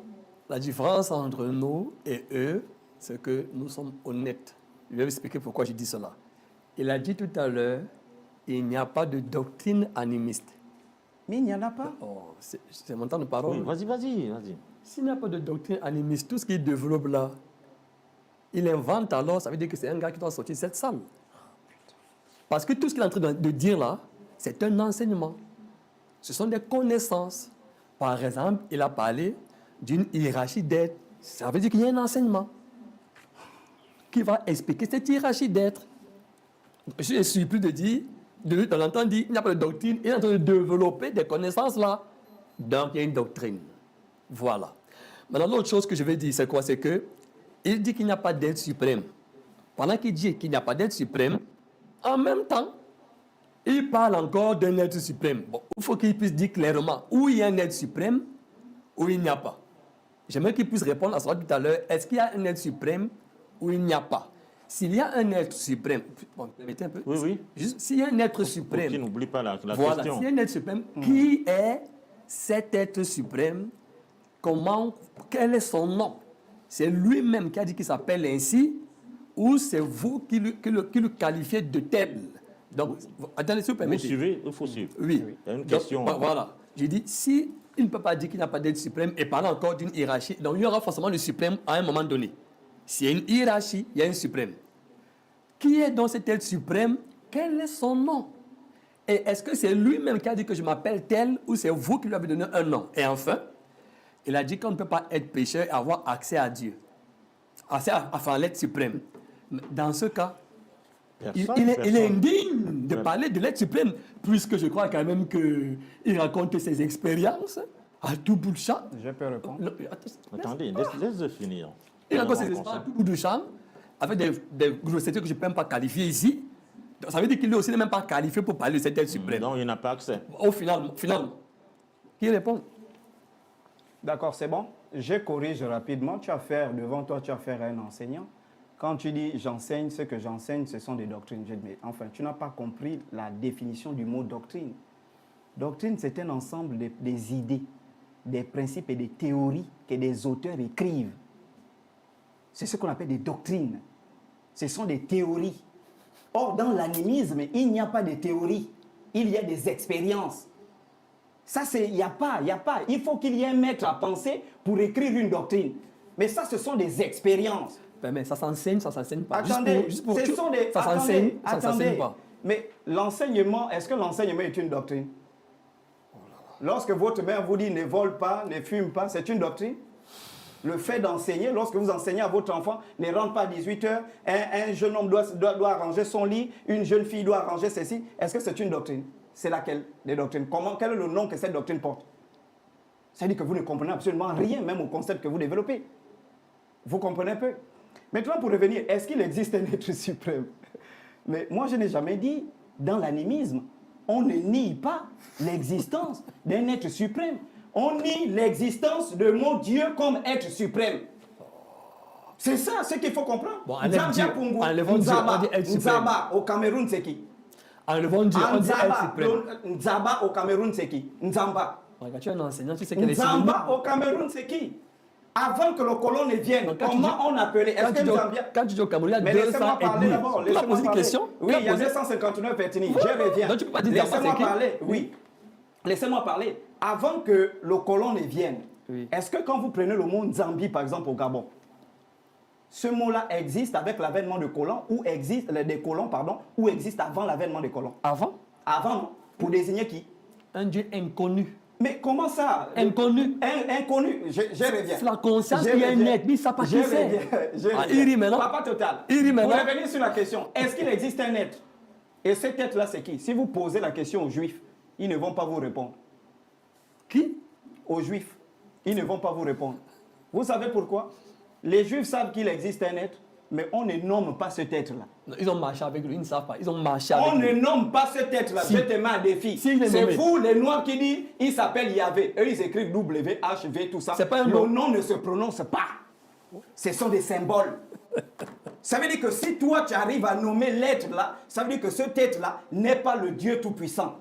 la différence entre nous et eux, c'est que nous sommes honnêtes. Je vais vous expliquer pourquoi je dis cela. Il a dit tout à l'heure, il n'y a pas de doctrine animiste. Mais il n'y en a pas. Oh, c'est mon temps de parole. Oui, vas-y. S'il n'y a pas de doctrine animiste, tout ce qu'il développe là, il invente alors, ça veut dire que c'est un gars qui doit sortir de cette salle. Parce que tout ce qu'il est en train de dire là, c'est un enseignement. Ce sont des connaissances. Par exemple, il a parlé d'une hiérarchie d'êtres. Ça veut dire qu'il y a un enseignement qui va expliquer cette hiérarchie d'êtres. Je suis surpris de l'entendre dire, il n'y a pas de doctrine, il est en train de développer des connaissances là. Donc, il y a une doctrine. Voilà. Maintenant, l'autre chose que je vais dire, c'est quoi? C'est que il dit qu'il n'y a pas d'être suprême. Pendant qu'il dit qu'il n'y a pas d'être suprême, en même temps, il parle encore d'un être suprême. Bon, il faut qu'il puisse dire clairement où il y a un être suprême, où il n'y a pas. J'aimerais qu'il puisse répondre à ça tout à l'heure. Est-ce qu'il y a un être suprême ou il n'y a pas? S'il y a un être suprême, bon, permettez un peu. Oui, oui. Juste, s'il y a un être Pour suprême, qu'il n'oublie pas la voilà, question. s'il y a un être suprême, qui est cet être suprême? Comment, quel est son nom? C'est lui-même qui a dit qu'il s'appelle ainsi, ou c'est vous qui le qualifiez de tel? Donc, attendez, si vous Vous permettez. suivez, il faut suivre. Oui. Il y a une Donc, question. voilà. J'ai dit, si il ne peut pas dire qu'il n'y a pas d'être suprême et parler encore d'une hiérarchie, donc il y aura forcément le suprême à un moment donné. S'il y a une hiérarchie, il y a un suprême. Qui est donc cet être suprême? Quel est son nom? Et est-ce que c'est lui-même qui a dit que je m'appelle tel ou c'est vous qui lui avez donné un nom? Et enfin, il a dit qu'on ne peut pas être pécheur et avoir accès à Dieu. Enfin, l'être suprême. Dans ce cas, il est indigne de parler de l'être suprême, puisque je crois quand même qu'il raconte ses expériences à tout bout de champ. Je peux répondre. Attendez, laisse-le finir. Il raconte ses expériences à tout bout de champ, avec des grossetés que je ne peux même pas qualifier ici. Donc, ça veut dire qu'il est aussi même pas qualifié pour parler de cet être suprême. Non, il n'a pas accès. Au final, qui répond? D'accord, c'est bon. Je corrige rapidement. Devant toi, tu as affaire à un enseignant. Quand tu dis j'enseigne, ce que j'enseigne, ce sont des doctrines. Je dis, mais enfin, tu n'as pas compris la définition du mot doctrine. Doctrine, c'est un ensemble des idées, des principes et des théories que des auteurs écrivent. C'est ce qu'on appelle des doctrines. Ce sont des théories. Or, dans l'animisme, il n'y a pas de théories. Il y a des expériences. Ça, il n'y a pas. Il faut qu'il y ait un maître à penser pour écrire une doctrine. Mais ça, ce sont des expériences. Mais ça s'enseigne, ça ne s'enseigne pas. Attendez, ça s'enseigne, ça ne s'enseigne pas. Mais l'enseignement, est-ce que l'enseignement est une doctrine? Lorsque votre mère vous dit ne vole pas, ne fume pas, c'est une doctrine? Le fait d'enseigner, lorsque vous enseignez à votre enfant, ne rentre pas à 18 h, un jeune homme doit ranger son lit, une jeune fille doit ranger ceci, est-ce que c'est une doctrine? C'est laquelle des doctrines? Quel est le nom que cette doctrine porte? C'est-à-dire que vous ne comprenez absolument rien, même au concept que vous développez. Vous comprenez un peu? Maintenant, pour revenir, est-ce qu'il existe un être suprême? Mais moi, je n'ai jamais dit, dans l'animisme, on ne nie pas l'existence d'un être suprême. On nie l'existence de mon Dieu comme être suprême. C'est ça ce qu'il faut comprendre. Bon, enlevons Dieu, on dit être suprême. Nzaba, au Cameroun, c'est qui? Enlevons Dieu, on dit être suprême. Nzaba, au Cameroun, c'est qui? Nzamba. Tu es un enseignant, tu sais qu'elle est Nzamba, au Cameroun, c'est qui? Avant que le colon ne vienne, comment on appelait? Est-ce que Nzambia... Quand tu dis au Cameroun, il y a 200 laissez-moi parler d'abord. Tu as posé une question? Oui, il y a 259 ethnies. Je reviens. Donc tu peux pas dire laissez-moi parler. Oui. Laissez-moi parler. Avant que le colon ne vienne, est-ce que quand vous prenez le mot Nzambi, par exemple, au Gabon, ce mot-là existe avec l'avènement de colons ou existe des colons, pardon, ou existe avant l'avènement des colons? Avant? Avant, non? Pour désigner qui? Un Dieu inconnu. Mais comment ça? Inconnu. Inconnu. Je reviens. C'est la conscience qui est un être, mais ça pas qui c'est. Il rit maintenant. Papa total. Il rit maintenant. Pour revenir sur la question, est-ce qu'il existe un être? Et cet être-là, c'est qui? Si vous posez la question aux Juifs, ils ne vont pas vous répondre. Qui? Aux Juifs. Ils ne vont pas vous répondre. Vous savez pourquoi? Les Juifs savent qu'il existe un être, mais on ne nomme pas cet être-là. Ils ont marché avec lui, ils ne savent pas. Ils ont marché avec lui. On ne nomme pas cet être-là. Si. Je te mets un défi. Si, c'est vous, les Noirs, qui disent il s'appelle Yahvé. Eux, ils écrivent W, H, V, tout ça. C'est pas un Le nom. nom ne se prononce pas. Ce sont des symboles. Ça veut dire que si toi, tu arrives à nommer l'être-là, ça veut dire que cet être-là n'est pas le Dieu Tout-Puissant.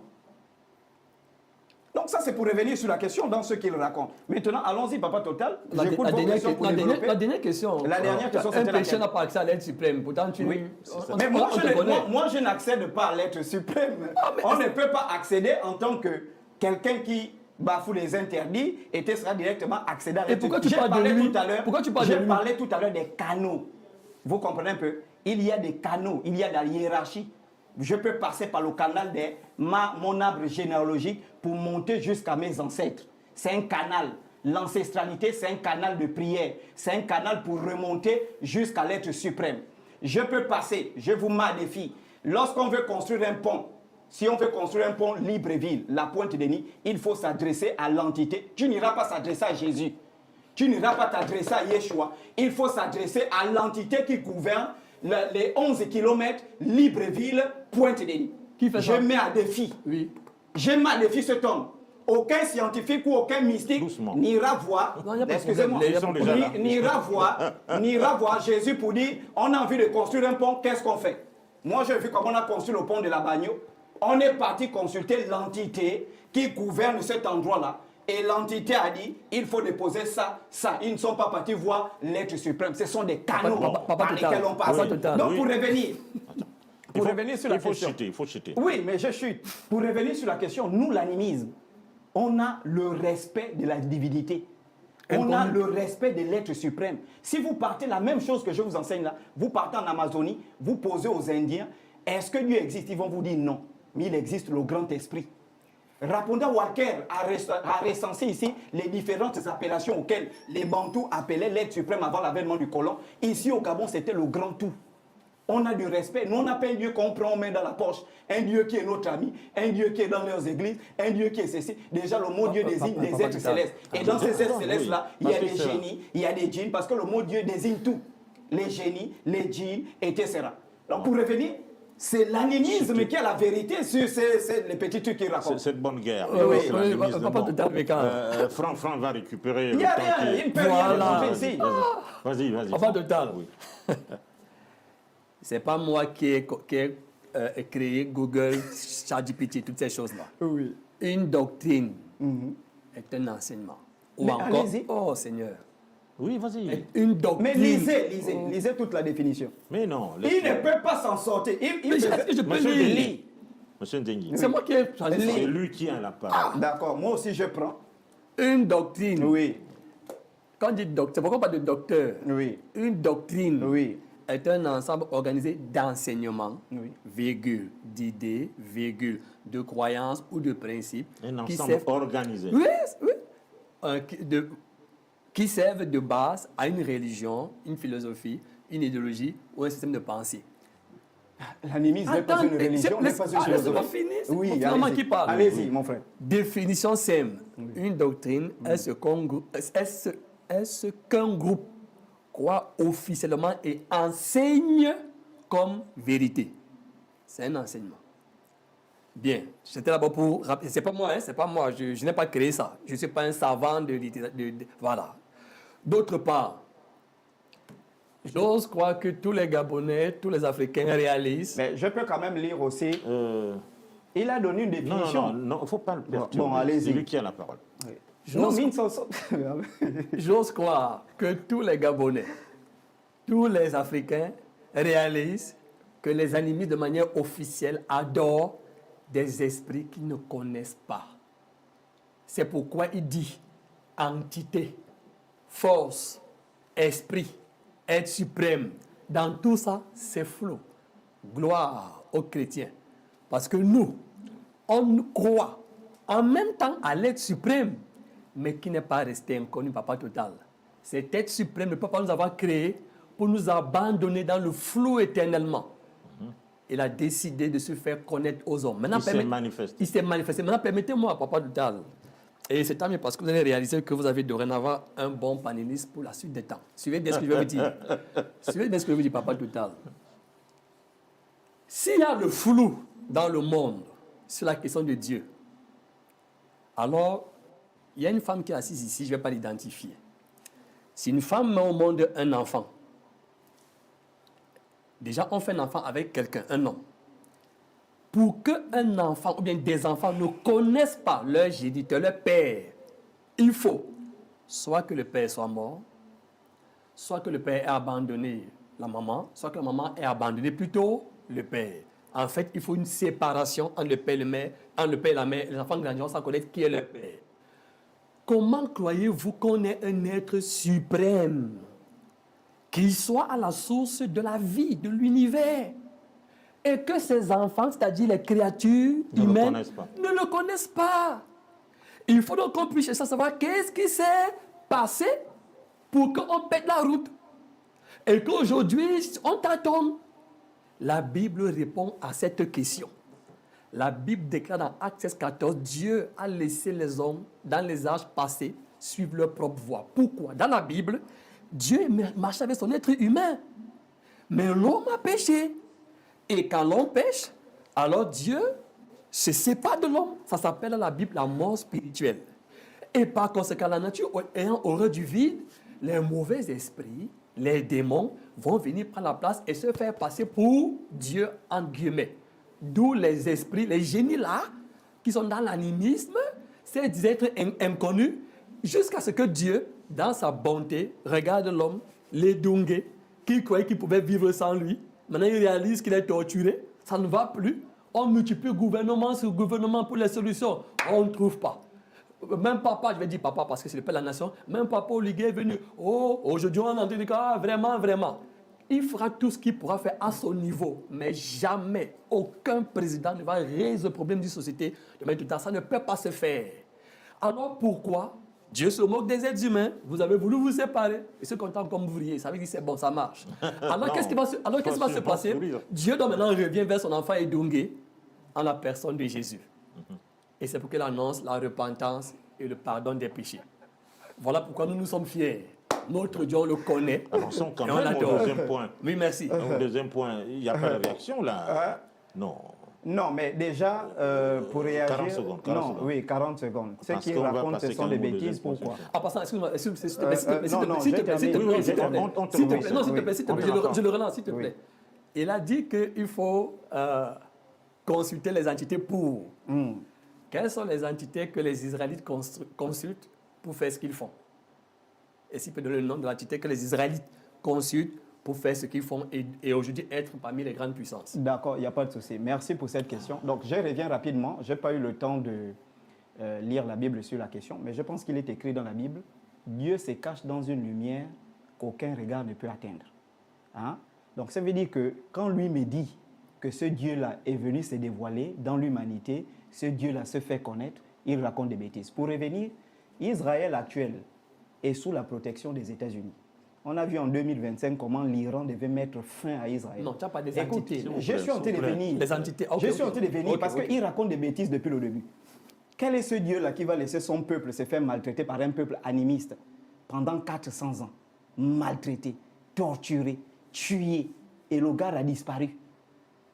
Donc ça, c'est pour revenir sur la question dans ce qu'il raconte. Maintenant, allons-y, Papa Total. J'écoute vos questions pour développer. La dernière question. La dernière question, c'était un péché n'a pas accès à l'être suprême. Pourtant, tu... Oui. Mais moi, je n'accède pas à l'être suprême. On ne peut pas accéder en tant que quelqu'un qui bafoue les interdits et tu seras directement accéder à l'être suprême. Pourquoi tu parles de lui? J'ai parlé tout à l'heure des canaux. Vous comprenez un peu? Il y a des canaux, il y a de la hiérarchie. Je peux passer par le canal de mon arbre généalogique pour monter jusqu'à mes ancêtres. C'est un canal. L'ancestralité, c'est un canal de prière. C'est un canal pour remonter jusqu'à l'être suprême. Je peux passer, je vous mets à défi. Lorsqu'on veut construire un pont, si on veut construire un pont Libreville, la Pointe-Denis, il faut s'adresser à l'entité. Tu n'iras pas s'adresser à Jésus. Tu n'iras pas t'adresser à Yeshua. Il faut s'adresser à l'entité qui gouverne les 11 km Libreville, Pointe-Denis. Qui fait ça? Je mets à défi. Oui. Je mets à défi cet homme. Aucun scientifique ou aucun mystique Doucement. n'ira voir, Non, il y a pas de excusez-moi, problème. Ils sont déjà là. n'ira voir Jésus pour dire on a envie de construire un pont, qu'est-ce qu'on fait? Moi, j'ai vu comment on a construit le pont de la Bagno. On est parti consulter l'entité qui gouverne cet endroit-là. Et l'entité a dit, il faut déposer ça, ça. Ils ne sont pas partis voir l'être suprême. Ce sont des canaux Papa par total. lesquels on passe. Papa total. Donc, Oui. pour revenir, Il faut- revenir sur la il faut question. chuter, il faut chuter. Oui, mais je chute. Pour revenir sur la question, nous, l'animisme, on a le respect de la divinité. On a le respect de l'être suprême. Si vous partez, la même chose que je vous enseigne là, vous partez en Amazonie, vous posez aux Indiens, est-ce que Dieu existe? Ils vont vous dire non. Mais il existe le grand esprit. Raponda Walker a recensé ici les différentes appellations auxquelles les Bantous appelaient l'être suprême avant l'avènement du colon. Ici au Gabon, c'était le grand tout. On a du respect. Nous, on n'a pas un Dieu qu'on prend, on met dans la poche. Un Dieu qui est notre ami, un Dieu qui est dans leurs églises, un Dieu qui est ceci. Déjà, le mot Dieu désigne des êtres célestes. Et dans ces êtres célestes-là, il y a des génies, il y a des djinns, parce que le mot Dieu désigne tout. Les génies, les djinns, etc. Donc, pour revenir, c'est l'animisme qui a la vérité sur les petits trucs qu'il raconte. Cette bonne guerre. Oui, c'est oui, l'animisme. Papa Bon. total, mais quand Franck va récupérer Il n'y le a temps rien, qui- il ne peut rien Voilà. raconter ici. Vas-y. Papa total. Oui. C'est pas moi qui ai créé Google, ChatGPT, toutes ces choses-là. Oui. Une doctrine est un enseignement. Ou Mais encore, allez-y. oh Seigneur, Oui, vas-y. une doctrine. Mais lisez toute la définition. Mais non. Il ne peut pas s'en sortir. Mais est-ce que je peux Monsieur lire? Denis. Monsieur Ndengui, C'est moi qui ai choisi ça. c'est lui qui a la parole. D'accord, moi aussi je prends. Une doctrine. Oui, Quand on dit docteur, c'est pourquoi pas de docteur? oui, Une doctrine oui. est un ensemble organisé d'enseignements, Oui. virgule, d'idées, virgule, de croyances ou de principes Un qui ensemble servent, organisé. oui, oui, qui servent de base à une religion, une philosophie, une idéologie ou un système de pensée. L'animisme n'est pas Attends, une religion, n'est pas une laissez-moi philosophie. finir, c'est Oui, finalement allez-y. qui parle. Allez-y, mon frère. Définition simple. Une doctrine est ce qu'un groupe croit officiellement et enseigne comme vérité. C'est un enseignement. Bien, c'était d'abord pour rappeler. C'est pas moi, hein, c'est pas moi. Je n'ai pas créé ça. Je ne suis pas un savant de littérature. Voilà. D'autre part, j'ose croire que tous les Gabonais, tous les Africains réalisent. Mais je peux quand même lire aussi. Il a donné une Non, définition. il ne faut pas le perturber. Bon, allez-y. C'est lui qui a la parole. Non, mais ils sont- J'ose croire que tous les Gabonais, tous les Africains réalisent que les animistes de manière officielle adorent des esprits qu'ils ne connaissent pas. C'est pourquoi il dit entité, force, esprit, être suprême. Dans tout ça, c'est flou. Gloire aux chrétiens. Parce que nous, on croit en même temps à l'être suprême, mais qui n'est pas resté inconnu, Papa Total. Cet être suprême ne peut pas nous avoir créé pour nous abandonner dans le flou éternellement. Il a décidé de se faire connaître aux hommes. Maintenant, Il s'est manifesté. Il s'est manifesté. Maintenant, permettez-moi, Papa Total. Et c'est tant mieux parce que vous allez réaliser que vous avez dorénavant un bon panéliste pour la suite des temps. Suivez bien ce que je vais vous dire. Suivez bien ce que je vais vous dire, Papa Total. S'il y a le flou dans le monde sur la question de Dieu, alors il y a une femme qui est assise ici, je ne vais pas l'identifier. Si une femme met au monde un enfant, déjà on fait un enfant avec quelqu'un, un homme. Pour qu'un enfant ou bien des enfants ne connaissent pas leur géniteur, leur père, il faut soit que le père soit mort, soit que le père ait abandonné la maman, soit que la maman ait abandonné plutôt le père. En fait, il faut une séparation entre le père et la mère, entre le père et la mère. Les enfants grandiront sans connaître qui est leur père. Comment croyez-vous qu'on est un être suprême, qu'il soit à la source de la vie, de l'univers, et que ces enfants, c'est-à-dire les créatures Ne le humaines, connaissent pas. ne le connaissent pas? Il faut donc qu'on puisse chercher à savoir qu'est-ce qui s'est passé pour qu'on pète la route. Et qu'aujourd'hui, on tâtonne. La Bible répond à cette question. La Bible déclare dans Actes 16:14, Dieu a laissé les hommes, dans les âges passés, suivre leur propre voie. Pourquoi? Dans la Bible, Dieu marchait avec son être humain. Mais l'homme a péché. Et quand l'homme pêche, alors Dieu se sépare de l'homme. Ça s'appelle dans la Bible la mort spirituelle. Et par conséquent, la nature ayant horreur du vide, les mauvais esprits, les démons, vont venir prendre la place et se faire passer pour Dieu, entre guillemets. D'où les esprits, les génies là, qui sont dans l'animisme, ces êtres inconnus, jusqu'à ce que Dieu, dans sa bonté, regarde l'homme, les dungué, qui croyait qu'il pouvait vivre sans lui. Maintenant, il réalise qu'il est torturé. Ça ne va plus. On multiplie gouvernement sur gouvernement pour les solutions. On ne trouve pas. Même papa, je vais dire papa parce que c'est le père de la nation, même papa Oliguet est venu. Oh, aujourd'hui on a entendu que vraiment, vraiment. Il fera tout ce qu'il pourra faire à son niveau. Mais jamais, aucun président ne va résoudre le problème d'une société de mettre tout le temps. Ça ne peut pas se faire. Alors pourquoi Dieu se moque des êtres humains? Vous avez voulu vous séparer. Et ceux content comme ouvriers, ça veut dire c'est bon, ça marche. Alors qu'est-ce qui va se passer? Dieu donc maintenant revient vers son enfant Edungé en la personne de Jésus. Et c'est pour qu'il annonce la repentance et le pardon des péchés. Voilà pourquoi nous sommes fiers. Notre Dieu, on le connaît. Avançons quand et on même au l'adore. deuxième point. Oui, merci. Au deuxième point, il n'y a pas de réaction là. Non. Non, mais déjà, pour réagir... 40 secondes. Oui, 40 secondes. Ce Parce qu'ils qu'on va racontent, ce passer sont quand des même au bêtises. deuxième point, Pourquoi? En passant, excuse-moi, s'il te plaît. Il a dit qu'il faut consulter les entités pour. Quelles sont les entités que les Israélites consultent pour faire ce qu'ils font? Et s'il peut donner le nom de l'entité que les Israélites consultent pour faire ce qu'ils font et aujourd'hui être parmi les grandes puissances. D'accord, il n'y a pas de souci. Merci pour cette question. Donc, je reviens rapidement. Je n'ai pas eu le temps de lire la Bible sur la question, mais je pense qu'il est écrit dans la Bible, Dieu se cache dans une lumière qu'aucun regard ne peut atteindre. Hein? Donc, ça veut dire que quand lui me dit que ce Dieu-là est venu se dévoiler dans l'humanité, ce Dieu-là se fait connaître, il raconte des bêtises. Pour revenir, Israël actuel est sous la protection des États-Unis. On a vu en 2025 comment l'Iran devait mettre fin à Israël. Non, tu n'as pas des Écoute, entités. je suis en train de venir. Les entités. Je suis en train de venir parce qu'il raconte des bêtises depuis le début. Quel est ce Dieu-là qui va laisser son peuple se faire maltraiter par un peuple animiste pendant 400 ans? Maltraité, torturé, tué. Et le gars a disparu.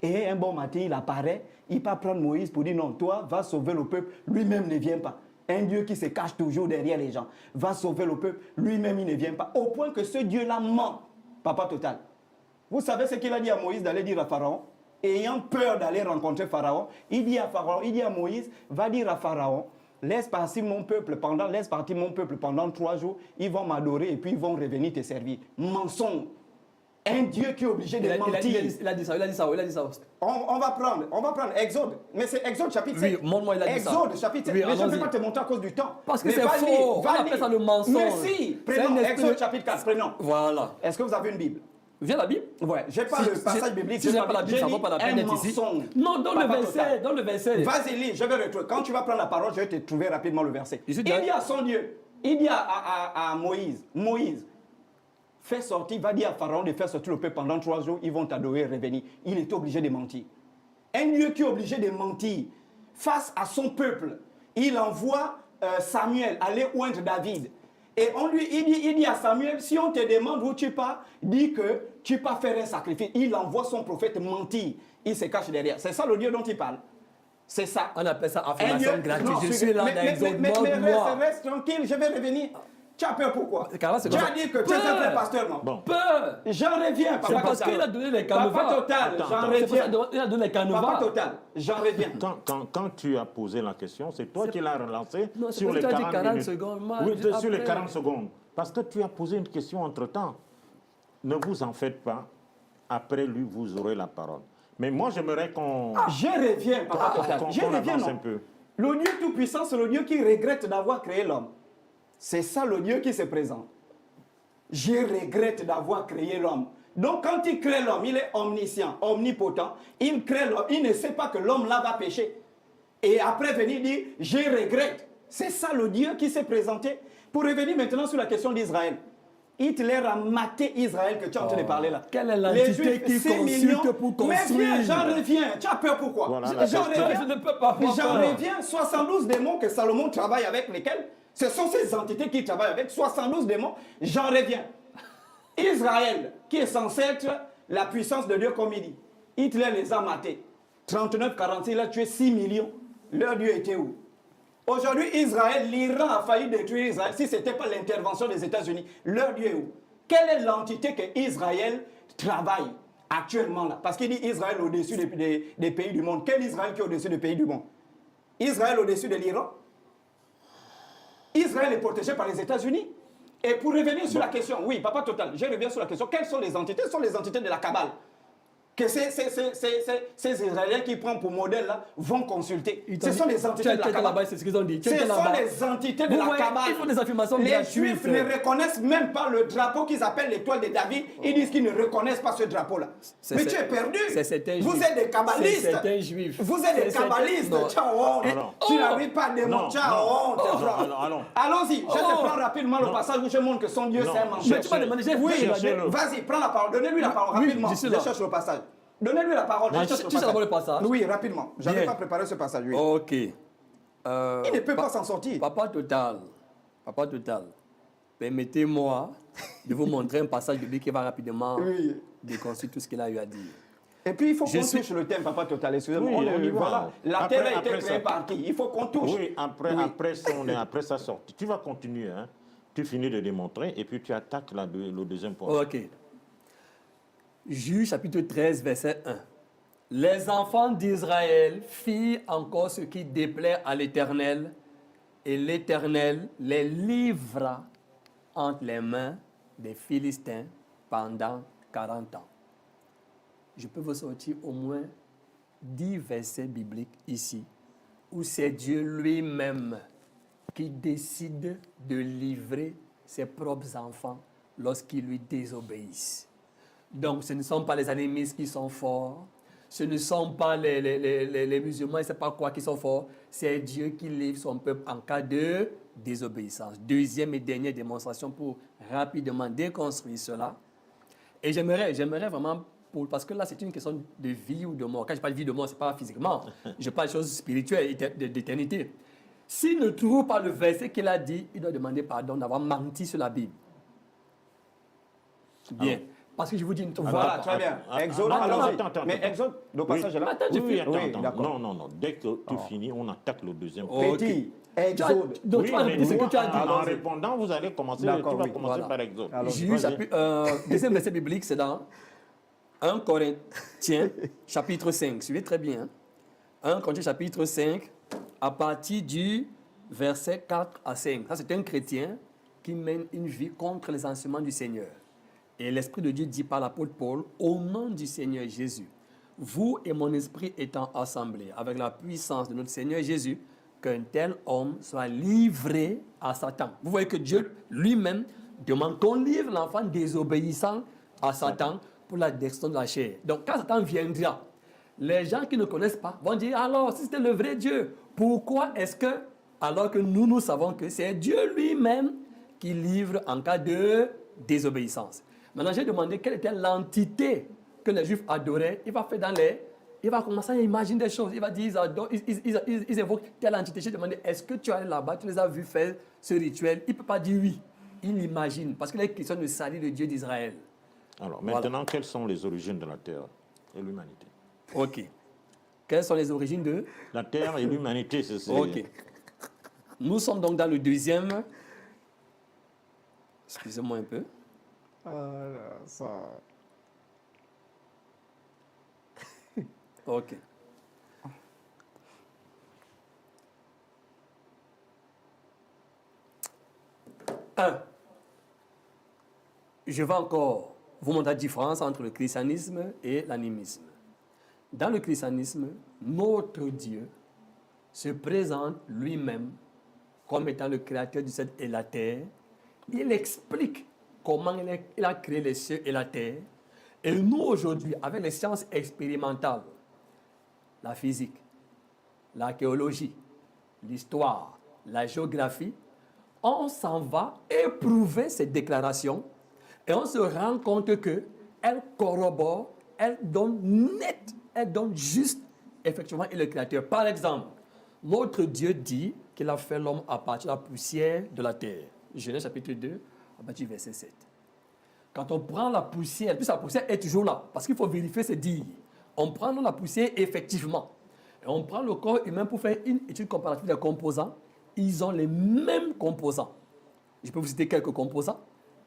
Et un bon matin, il apparaît, il part prendre Moïse pour dire non, toi, va sauver le peuple. Lui-même ne vient pas. Un Dieu qui se cache toujours derrière les gens va sauver le peuple. Lui-même, il ne vient pas. Au point que ce Dieu-là ment. Papa total. Vous savez ce qu'il a dit à Moïse d'aller dire à Pharaon? Ayant peur d'aller rencontrer Pharaon, il dit à Pharaon, il dit à Moïse, va dire à Pharaon, laisse partir mon peuple pendant 3 jours, ils vont m'adorer et puis ils vont revenir te servir. Mensonge. Un Dieu qui est obligé de mentir. Il a dit ça. On va prendre Exode. Mais c'est Exode chapitre 7. Oui, montre-moi, il a dit ça. Exode chapitre 7. Oui, mais je ne peux pas te montrer à cause du temps. Parce que mais c'est faux. On appelle ça le mensonge. Mais si, prenons Exode chapitre 4, prenons. Voilà. Est-ce que vous avez une Bible? Viens la Bible. Ouais, j'ai pas le passage biblique. Si j'ai pas la Bible, ça vaut pas la peine d'être ici. Non, dans le verset. Vas-y, lis, je vais retrouver. Quand tu vas prendre la parole, je vais te trouver rapidement le verset. Il dit à son Dieu, il dit à Moïse, fais sortir, va dire à Pharaon de faire sortir le peuple pendant 3 jours, ils vont t'adorer et revenir. Il est obligé de mentir. Un Dieu qui est obligé de mentir face à son peuple, il envoie Samuel aller oindre David. Et il dit à Samuel, si on te demande où tu pars, dis que tu pars faire un sacrifice. Il envoie son prophète mentir. Il se cache derrière. C'est ça le Dieu dont il parle. C'est ça. On appelle ça affirmation gratuite. Je suis là dans Exode, mais moi. reste tranquille, je vais revenir. Tu as peur pourquoi? Tu as dit que tu es un vrai pasteur, non? Bon. Peur. J'en reviens, C'est parce qu'il a donné les canevas. Papa total, j'en reviens. Il a donné les canevas. Papa total, j'en reviens. Quand tu as posé la question, c'est toi qui l'as relancé sur les parce que tu as dit 40 minutes. secondes. Oui, sur les 40 secondes. Parce que tu as posé une question entre-temps. Ne vous en faites pas. Après lui, vous aurez la parole. Mais moi, j'aimerais qu'on... Je reviens, Papa total. Je reviens, non. Un peu. Le Dieu Tout-Puissant, c'est le Dieu qui regrette d'avoir créé l'homme. C'est ça le Dieu qui se présente. Je regrette d'avoir créé l'homme. Donc quand il crée l'homme, il est omniscient, omnipotent. Il crée l'homme, il ne sait pas que l'homme là va pécher. Et après venir dire, je regrette. C'est ça le Dieu qui s'est présenté. Pour revenir maintenant sur la question d'Israël. Hitler a maté Israël que tu es en train de parler là. Quelle est Les l'entité Juifs, qui 6 consulte millions. pour Mais construire? viens, j'en reviens. Tu as peur pourquoi? Voilà la J'en question. reviens. Je ne peux pas avoir J'en peur. reviens. 72 démons que Salomon travaille avec lesquels? Ce sont ces entités qui travaillent avec 72 démons. J'en reviens. Israël, qui est censé être la puissance de Dieu comme il dit. Hitler les a matés. 39-46, il a tué 6 millions. Leur Dieu était où? Aujourd'hui, Israël, l'Iran a failli détruire Israël si ce n'était pas l'intervention des États-Unis. Leur Dieu est où? Quelle est l'entité que Israël travaille actuellement là? Parce qu'il dit Israël au-dessus des pays du monde. Quel Israël qui est au-dessus des pays du monde? Israël au-dessus de l'Iran? Israël est protégé par les États-Unis. Et pour revenir sur la question, oui, Papa Total, je reviens sur la question. Quelles sont les entités? Ce sont les entités de la Kabbale. Que ces Israéliens qui prennent pour modèle là vont consulter. Ce sont les entités de la Kabbale. C'est ce qu'ils ont dit. Ce sont les entités de Vous la voyez, Kabbale. il faut des affirmations Les gratuites. Juifs ne reconnaissent même pas le drapeau qu'ils appellent l'étoile de David. Ils disent qu'ils ne reconnaissent pas ce drapeau-là. Mais tu es perdu. Vous êtes des kabbalistes. C'est certains juifs. Vous êtes des kabbalistes. Tu as honte. Tu n'arrives pas à démontrer. Tu as honte. Allons-y. Je te prends rapidement le passage où je montre que son Dieu c'est un mensonge. Mais tu m'as demandé, Oui, cherchez-le. vas-y, prends la parole. Donnez-lui la parole rapidement. Je cherche le passage. Donnez-lui la parole. Je cherche Tu sais d'abord le passage? Oui, rapidement. Je n'avais Bien. pas préparé ce passage. Oui. Ok. Il ne peut pas s'en sortir. Papa Total, permettez-moi de vous montrer un passage biblique qui va rapidement Oui. déconstruire tout ce qu'il a eu à dire. Et puis, il faut qu'on Je suis- touche le thème, Papa Total. Excusez-moi. Oui, on y va. Voilà. La Après- terre a été après créée ça. par qui? Il faut qu'on touche. Oui, après sa sortie. Tu vas continuer, hein. Tu finis de démontrer et puis tu attaques le deuxième point. Ok. Juge chapitre 13, verset 1. Les enfants d'Israël firent encore ce qui déplaît à l'Éternel, et l'Éternel les livra entre les mains des Philistins pendant 40 ans. Je peux vous sortir au moins 10 versets bibliques ici, où c'est Dieu lui-même qui décide de livrer ses propres enfants lorsqu'ils lui désobéissent. Donc, ce ne sont pas les animistes qui sont forts, ce ne sont pas les musulmans, je ne sais pas quoi qui sont forts, c'est Dieu qui livre son peuple en cas de désobéissance. Deuxième et dernière démonstration pour rapidement déconstruire cela. Et j'aimerais vraiment, parce que là, c'est une question de vie ou de mort. Quand je parle de vie ou de mort, ce n'est pas physiquement. Je parle de choses spirituelles, d'éternité. S'il ne trouve pas le verset qu'il a dit, il doit demander pardon d'avoir menti sur la Bible. Bien. Parce que je vous dis une Voilà, très bien. Exode, attends. Mais Exode, le passage est là. Attends, je Oui, finis. attends. d'accord. Non. Dès que tu finis, on attaque le deuxième point. Ok. Petit, Tu as- Exode. Donc, Oui, tu vas mais répéter ce que tu as dit. en répondant, vous allez commencer, D'accord, tu vas oui. commencer Voilà. par Exode. Alors, Juge, Vas-y. deuxième verset biblique, c'est dans 1 Corinthiens, chapitre 5. Suivez très bien. 1 Corinthiens, chapitre 5, à partir du verset 4 à 5. Ça, c'est un chrétien qui mène une vie contre les enseignements du Seigneur. Et l'Esprit de Dieu dit par l'apôtre Paul, au nom du Seigneur Jésus, vous et mon esprit étant assemblés avec la puissance de notre Seigneur Jésus, qu'un tel homme soit livré à Satan. Vous voyez que Dieu lui-même demande qu'on livre l'enfant désobéissant à Satan pour la destruction de la chair. Donc quand Satan viendra, les gens qui ne connaissent pas vont dire, alors si c'était le vrai Dieu, pourquoi est-ce que, alors que nous savons que c'est Dieu lui-même qui livre en cas de désobéissance. Maintenant, j'ai demandé quelle était l'entité que les Juifs adoraient. Il va commencer à imaginer des choses. Il va dire, ils évoquent telle entité. J'ai demandé, est-ce que tu es allé là-bas, tu les as vus faire ce rituel? Il ne peut pas dire oui. Il imagine, parce qu'il est question de salir le Dieu d'Israël. Alors, maintenant, quelles sont les origines de la Terre et l'humanité? Ok. Quelles sont les origines de? La Terre et l'humanité, c'est... Ok. Nous sommes donc dans le deuxième. Excusez-moi un peu. Ça... Ok. Je vais encore vous montrer la différence entre le christianisme et l'animisme. Dans le christianisme, notre Dieu se présente lui-même comme étant le créateur du ciel et la terre. Il explique comment il a créé les cieux et la terre. Et nous, aujourd'hui, avec les sciences expérimentales, la physique, l'archéologie, l'histoire, la géographie, on s'en va éprouver ces déclarations Et on se rend compte qu'elle corrobore, elle donne net, elle donne juste, effectivement, est le Créateur. Par exemple, notre Dieu dit qu'il a fait l'homme à partir de la poussière de la terre. Genèse chapitre 2, à partir du verset 7. Quand on prend la poussière, puis la poussière est toujours là, parce qu'il faut vérifier ces dires. On prend la poussière effectivement. Et on prend le corps humain pour faire une étude comparative des composants. Ils ont les mêmes composants. Je peux vous citer quelques composants.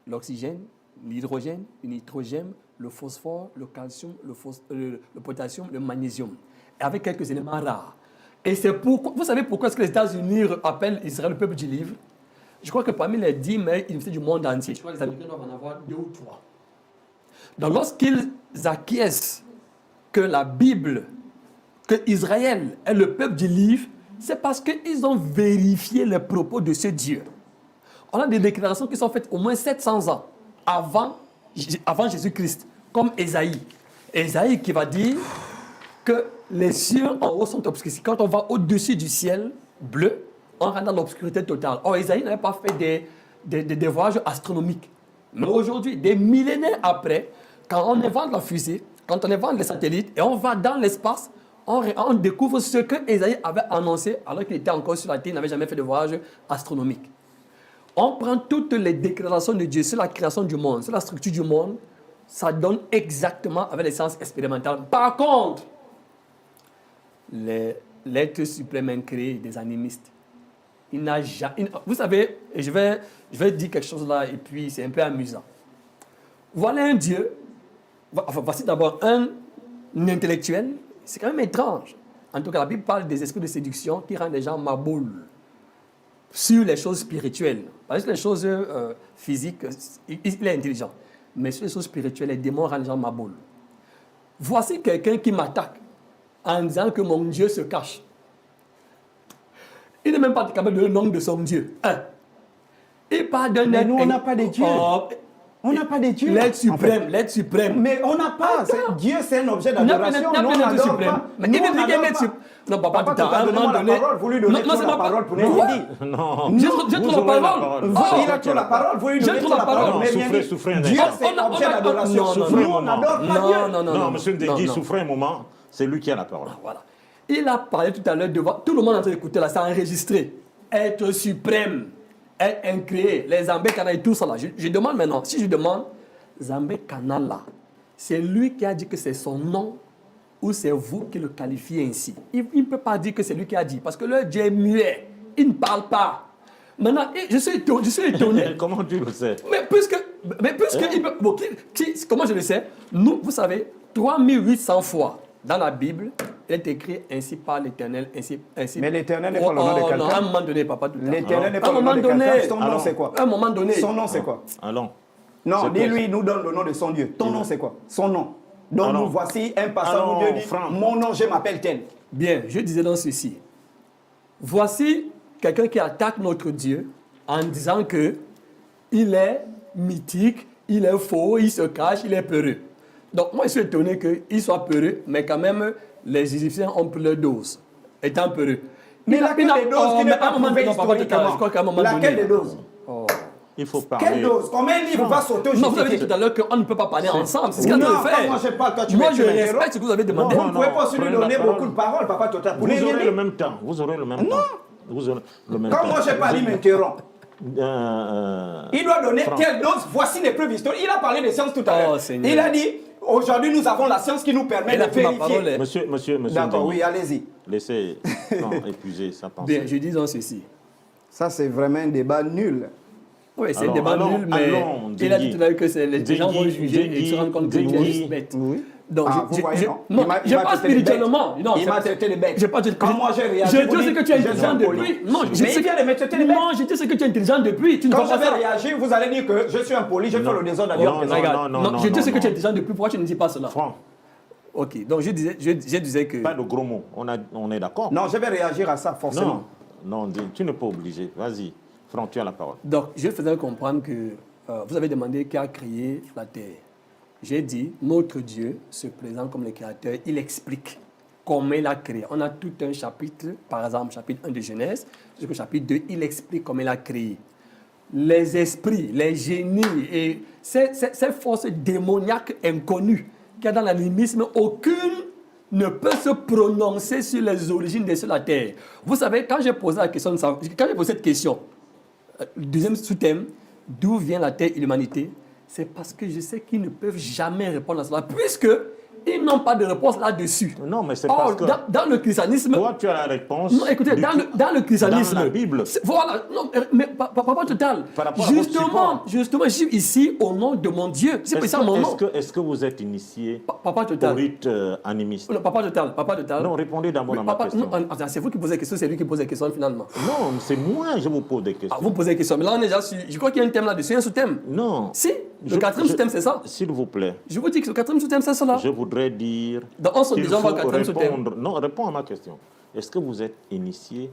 L'oxygène, l'hydrogène, le nitrogène, le phosphore, le calcium, le potassium, le magnésium. Et avec quelques éléments rares. Et c'est pourquoi, vous savez pourquoi est-ce que les États-Unis appellent Israël le peuple du livre? Je crois que parmi les 10 meilleures universités du monde entier, je crois que les Américains doivent en avoir 2 ou 3. Donc lorsqu'ils acquiescent que la Bible, que Israël est le peuple du livre, c'est parce qu'ils ont vérifié les propos de ce Dieu. On a des déclarations qui sont faites au moins 700 ans avant Jésus-Christ, comme Ésaïe. Ésaïe qui va dire que les cieux en haut sont obscurcis. Quand on va au-dessus du ciel bleu, on rentre dans l'obscurité totale. Or, Ésaïe n'avait pas fait des voyages astronomiques. Mais aujourd'hui, des millénaires après, quand on invente la fusée, quand on invente les satellites et on va dans l'espace, on découvre ce que Ésaïe avait annoncé alors qu'il était encore sur la terre, il n'avait jamais fait de voyage astronomique. On prend toutes les déclarations de Dieu sur la création du monde, sur la structure du monde, ça donne exactement avec les sciences expérimentales. Par contre, l'être suprême incréé des animistes, il n'a jamais... Vous savez, je vais dire quelque chose là, et puis c'est un peu amusant. Voilà un Dieu, voici d'abord un intellectuel, c'est quand même étrange. En tout cas, la Bible parle des esprits de séduction qui rendent les gens maboules sur les choses spirituelles. Parce que les choses physiques, il est intelligent. Mais sur les choses spirituelles, les démons rendent les gens maboules. Voici quelqu'un qui m'attaque en disant que mon Dieu se cache. Il n'est même pas capable de donner le nom de son Dieu. Il parle d'un être... Mais nous, on n'a pas de Dieu. On n'a pas de Dieu. L'être suprême, l'être suprême. Mais on n'a pas. Dieu, c'est un objet d'adoration. Non, on n'adore pas. Mais il est dit l'être suprême. Non, papa, tout à un moment donné... Vous lui donnez trop la parole pour rien dire. Non, j'ai trop la parole. Il a trop la parole, vous lui donnez trop la parole. Souffrez. Dieu, c'est un objet d'adoration. Nous, on n'adore pas Dieu. Non, monsieur Ndegui, souffrez un moment. C'est lui qui a la parole. Voilà. Il a parlé tout à l'heure devant... Tout le monde est en train d'écouter là, c'est enregistré. Être suprême, être incréé, les Zambé Kana et tout ça là. Je demande maintenant, si je demande, Zambé Kana là, c'est lui qui a dit que c'est son nom ou c'est vous qui le qualifiez ainsi? Il ne peut pas dire que c'est lui qui a dit, parce que le Dieu est muet, il ne parle pas. Maintenant, je suis étonné. Comment tu le sais? Mais puisque il peut, bon, comment je le sais? Nous, vous savez, 3800 fois dans la Bible, il est écrit ainsi par l'Éternel, ainsi. Mais l'Éternel n'est pas le nom de quelqu'un. Non, à un moment donné, papa, tout le temps. L'Éternel n'est pas le nom de quelqu'un. Son nom, c'est quoi? À un moment donné. Son nom, c'est quoi? Allons. Non, dis-lui, nous donne le nom de son Dieu. Ton nom, c'est quoi? Son nom. Donc, nous voici un passage où Dieu dit, mon nom, je m'appelle tel. Bien, je disais dans ceci. Voici quelqu'un qui attaque notre Dieu en disant que il est mythique, il est faux, il se cache, il est peureux. Donc, moi, je suis étonné qu'il soit peureux, mais quand même, les Égyptiens ont pris leur dose, étant peureux. Mais laquelle des doses qui n'est pas prouvée historiquement? Je crois qu'à un moment donné... Laquelle des doses? Il faut parler. Quelle dose? Combien de livres va sauter au Non, vous avez dit tout à l'heure qu'on ne peut pas parler ensemble. C'est ce qu'il a fait. Moi, je parle, toi, tu moi, je respecte ce que vous avez demandé. Vous ne pouvez pas lui donner beaucoup de paroles, papa Tota. Vous aurez le même temps. Vous aurez le même temps. Vous aurez le même temps. Quand moi, je parle, il m'interrompt. Il doit donner quelle dose? Voici les preuves historiques. Il a parlé de science tout à l'heure. Il a dit, aujourd'hui, nous avons la science qui nous permet de vérifier. Monsieur. D'accord, oui, allez-y. Laissez épuiser sa pensée. Bien, je dis donc ceci. Ça, c'est vraiment un débat nul. Oui, c'est un débat nul, mais il a dit tout à l'heure que les gens vont juger et se rendre compte que Dieu est bête. Oui. Donc, vous voyez, non, je pas spirituellement. Non, il m'a traité de bête. Quand moi j'ai réagi, je dis ce que tu es intelligent depuis. Non, je mais il vient de me traiter de bête. Non, je dis ce que tu es intelligent depuis. Quand je vais réagir, vous allez dire que je suis impoli, je fais le désordre ailleurs. Non, je dis ce que tu es intelligent depuis. Pourquoi tu ne dis pas cela? Franck. Ok, donc je disais que... Pas de gros mots, on est d'accord? Non, je vais réagir à ça, forcément. Non, tu n'es pas obligé. Vas-y, Franck, tu as la parole. Donc, je faisais comprendre que vous avez demandé qui a créé la terre. J'ai dit, notre Dieu se présente comme le créateur, il explique comment il a créé. On a tout un chapitre, par exemple, chapitre 1 de Genèse, jusqu'au chapitre 2, il explique comment il a créé. les esprits, les génies et ces forces démoniaques inconnues qu'il y a dans l'animisme, aucune ne peut se prononcer sur les origines de la terre. Vous savez, quand j'ai posé la question, quand j'ai posé cette question, le deuxième sous-thème, d'où vient la terre et l'humanité, c'est parce que je sais qu'ils ne peuvent jamais répondre à cela, puisque ils n'ont pas de réponse là-dessus. Non, mais c'est Or, parce que dans le christianisme... toi, tu as la réponse. Non, écoutez, dans le christianisme... Dans la Bible. Voilà, non, mais papa total. Par rapport à votre support. Justement, je suis ici au nom de mon Dieu. C'est pour ça mon nom. Est-ce que vous êtes initié Papa total. au rite animiste? Non, papa total. Non, répondez d'abord à ma question. C'est vous qui posez la question, c'est lui qui pose la question finalement. Non, c'est moi, je vous pose des questions. Ah, vous posez la question. Mais là, on est déjà sur... Je crois qu'il y a un thème là-dessus, un sous-thème. Non. Si, le quatrième sous-thème, c'est ça. S'il vous plaît. Je vous dis que le quatrième sous-thème, c'est cela. Je voudrais dire... Donc, on se qu'il déjà faut le quatrième sous-thème. répondre. Non, réponds à ma question. Est-ce que vous êtes initié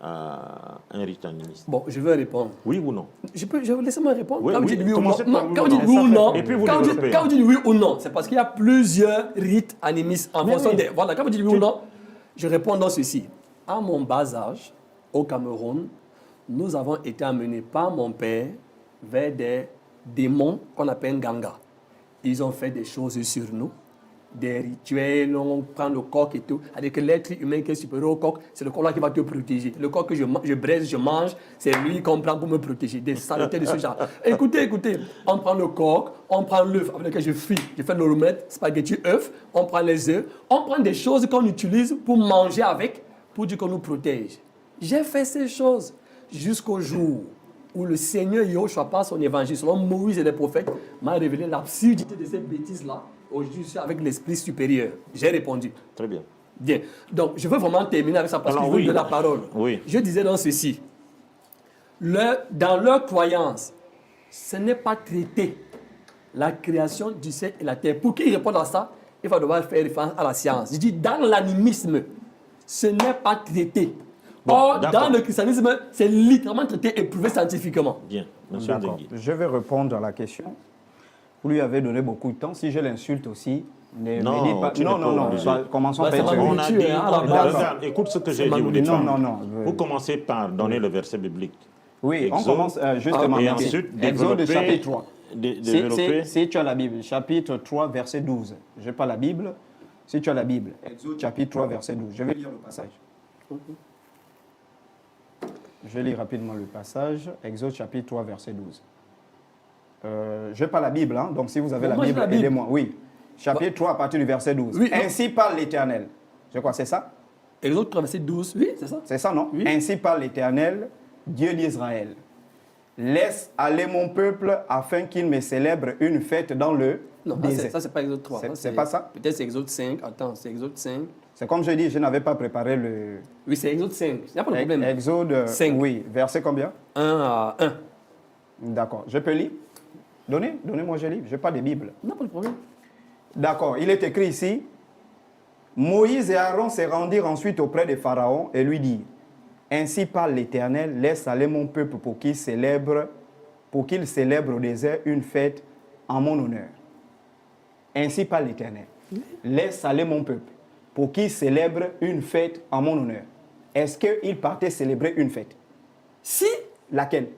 à un rite animiste? Bon, je vais répondre. Oui ou non? Je vais laisser-moi répondre. Oui, Quand vous oui, dites oui ou non, commencez par oui quand ou vous dites non. oui ou non, Et puis vous quand développez. vous dites oui ou non, c'est parce qu'il y a plusieurs rites animistes en fonction oui. des... Voilà, quand vous dites oui ou non, je réponds dans ceci. À mon bas âge, au Cameroun, nous avons été amenés par mon père vers des démons qu'on appelle Ganga. Ils ont fait des choses sur nous, des rituels, on prend le coq et tout. C'est-à-dire que l'être humain qui est supérieur au coq, c'est le coq là qui va te protéger. Le coq que je braise, je mange, c'est lui qu'on prend pour me protéger. Des saletés de ce genre. Écoutez, on prend le coq, on prend l'œuf avec lequel je fris. Je fais l'omelette, spaghetti, œuf, on prend les œufs, on prend des choses qu'on utilise pour manger avec, pour dire qu'on nous protège. J'ai fait ces choses jusqu'au jour où le Seigneur Yahushua, par son évangile, selon Moïse et les prophètes, m'a révélé l'absurdité de ces bêtises-là. Aujourd'hui, je suis avec l'esprit supérieur. J'ai répondu. Très bien. Bien. Donc, je veux vraiment terminer avec ça parce Alors, que je veux oui. de la parole. Oui. Je disais dans ceci. Dans leur croyance, ce n'est pas traité la création du ciel et la terre. Pour qu'ils répondent à ça, il va devoir faire référence à la science. Je dis, dans l'animisme, ce n'est pas traité. Bon, Or, d'accord. dans le christianisme, c'est littéralement traité et prouvé scientifiquement. Bien, monsieur D'accord. Ndengui. Je vais répondre à la question. Vous lui avez donné beaucoup de temps. Si je l'insulte aussi, ne Non, me dites pas. tu n'es Non, pas non, non. obligé. Commençons Bah, par ça être va sérieux. On a tuer, dit, hein, à la base. regarde, écoute ce que j'ai dit. ma Vous dites Non, pas. non, non. Vous commencez par donner le verset biblique. Oui, on Exode. commence justement. Et merci. ensuite, Exode développer- chapitre 3. développer. Si tu as la Bible, chapitre 3, verset 12. Je n'ai pas la Bible. Si tu as la Bible, Exode chapitre 3, verset 12. Je vais lire le passage. Je lis rapidement le passage. Exode chapitre 3, verset 12. Je n'ai pas la Bible, hein, donc si vous avez Bon, la moi, j'ai Bible, la Bible. aidez-moi. Oui. Chapitre 3 à partir du verset 12. Oui, non. Ainsi parle l'Éternel. Je crois, c'est ça? Exode 3, verset 12. Oui, c'est ça. C'est ça, non? Oui. Ainsi parle l'Éternel, Dieu d'Israël. Laisse aller mon peuple afin qu'il me célèbre une fête dans le Non, désert. ça, c'est pas Exode 3. C'est pas ça? Peut-être c'est Exode 5. Attends, c'est Exode 5. C'est comme je dis, je n'avais pas préparé le... Oui, c'est Exode 5. Il n'y a pas de problème. Exode 5. Oui, verset combien? 1 à 1. D'accord. Je peux lire? Donnez-moi, je lis. Je n'ai pas de Bible. Non, pas de problème. D'accord. Il est écrit ici, Moïse et Aaron se rendirent ensuite auprès de Pharaon et lui dirent, ainsi parle l'Éternel, laisse aller mon peuple pour qu'il célèbre au désert une fête en mon honneur. Ainsi parle l'Éternel. Laisse aller mon peuple pour qu'il célèbre une fête en mon honneur. Est-ce qu'il partait célébrer une fête? Si, Laquelle?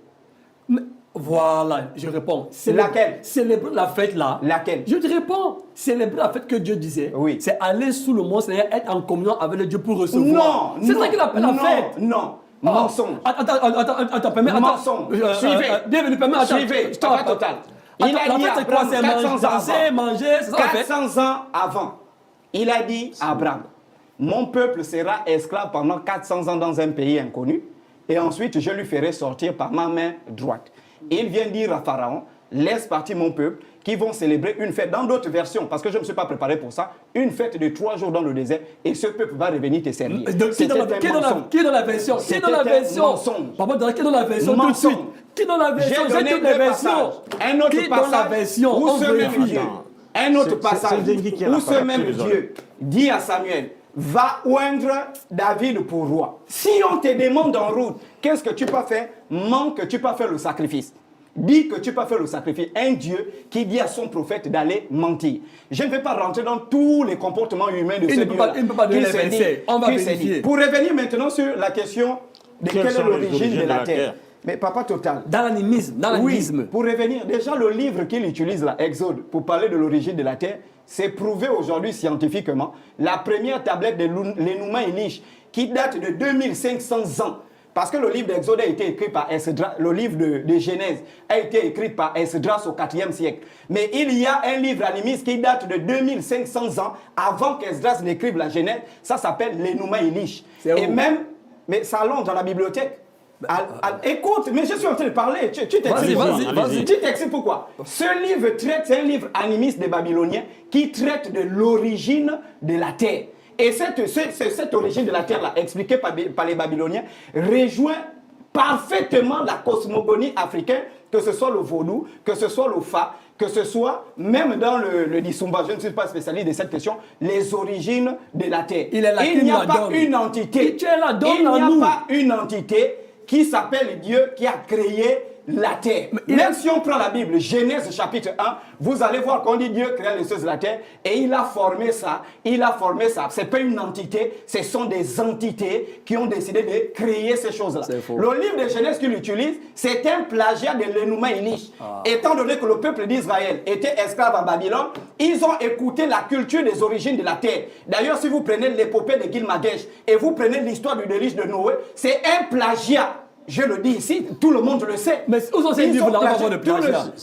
mais voilà, je réponds. Laquelle? Célébrer la fête là. Laquelle? Je te réponds. Célébrer la fête que Dieu disait. Oui. C'est aller sous le mont, c'est-à-dire être en communion avec le Dieu pour Non, recevoir. C'est ça qu'il appelle la fête. Non, Oh, mensonge. Attends, permets. Mensonge. Suivez. Bienvenue, permets. Suivez, papa total. Il a dit la fête, c'est quoi? Abraham C'est 400 ans danser, avant. manger, c'est ça la fête? 400 ans avant, il a dit à Abraham, mon peuple sera esclave pendant 400 ans dans un pays inconnu, et ensuite je lui ferai sortir par ma main droite. Il vient dire à Pharaon, laisse partir mon peuple, qui vont célébrer une fête. Dans d'autres versions, parce que je ne me suis pas préparé pour ça, une fête de 3 jours dans le désert, et ce peuple va revenir te servir. Donc, qui est dans la version? Qui est dans la version? Mensonge. Papa, qui est dans la version tout de Mensonge. suite? Qui est dans la version? J'ai donné toutes les deux versions. passages. Un autre Qui est dans la passage version? où On ce même vérifie. Dieu, un autre C'est passage Ndengui qui a la où ce parole, même je suis désolé. Dieu dit à Samuel, va oindre David pour roi. Si on te demande en route, qu'est-ce que tu peux faire? Manque que tu peux faire le sacrifice. Dis que tu peux faire le sacrifice. Un Dieu qui dit à son prophète d'aller mentir. Je ne vais pas rentrer dans tous les comportements humains de Il ce ne peut pas- Dieu-là. il ne peut pas donner Qui les s'est dit- versets. On va qui s'est vérifier. dit. Pour revenir maintenant sur la question de Quelles quelle est sont les l'origine origines de la terre. Mais Papa Total. Dans l'animisme, Oui, pour revenir, déjà le livre qu'il utilise là, Exode, pour parler de l'origine de la Terre, c'est prouvé aujourd'hui scientifiquement. La première tablette de l'Enuma Elish, qui date de 2500 ans, parce que le livre d'Exode a été écrit par Esdras, le livre de Genèse a été écrit par Esdras au 4e siècle. Mais il y a un livre animiste qui date de 2500 ans avant qu'Esdras n'écrive la Genèse. Ça s'appelle l'Enuma Elish. Et même, mais ça allonge dans la bibliothèque. Écoute, mais je suis en train de parler. Tu t'expliques. Vas-y. Tu t'expliques pourquoi. Ce livre traite, c'est un livre animiste des Babyloniens qui traite de l'origine de la terre. Et cette origine de la terre-là, expliquée par les Babyloniens, rejoint parfaitement la cosmogonie africaine, que ce soit le vaudou, que ce soit le fa, que ce soit, même dans le Dissumba, je ne suis pas spécialiste de cette question, les origines de la terre. Il n'y a pas une entité. Il n'y a pas une entité qui s'appelle Dieu qui a créé la terre. Même si on prend la Bible, Genèse chapitre 1, vous allez voir qu'on dit Dieu crée les choses de la terre et il a formé ça. Ce n'est pas une entité, ce sont des entités qui ont décidé de créer ces choses-là. Le livre de Genèse qu'il utilise, c'est un plagiat de l'Enuma Elish. Étant donné que le peuple d'Israël était esclave en Babylone, ils ont écouté la culture des origines de la terre. D'ailleurs, si vous prenez l'épopée de Gilgamesh et vous prenez l'histoire du déluge de Noé, c'est un plagiat. Je le dis ici, tout le monde le sait. Mais où sont ces livres-là?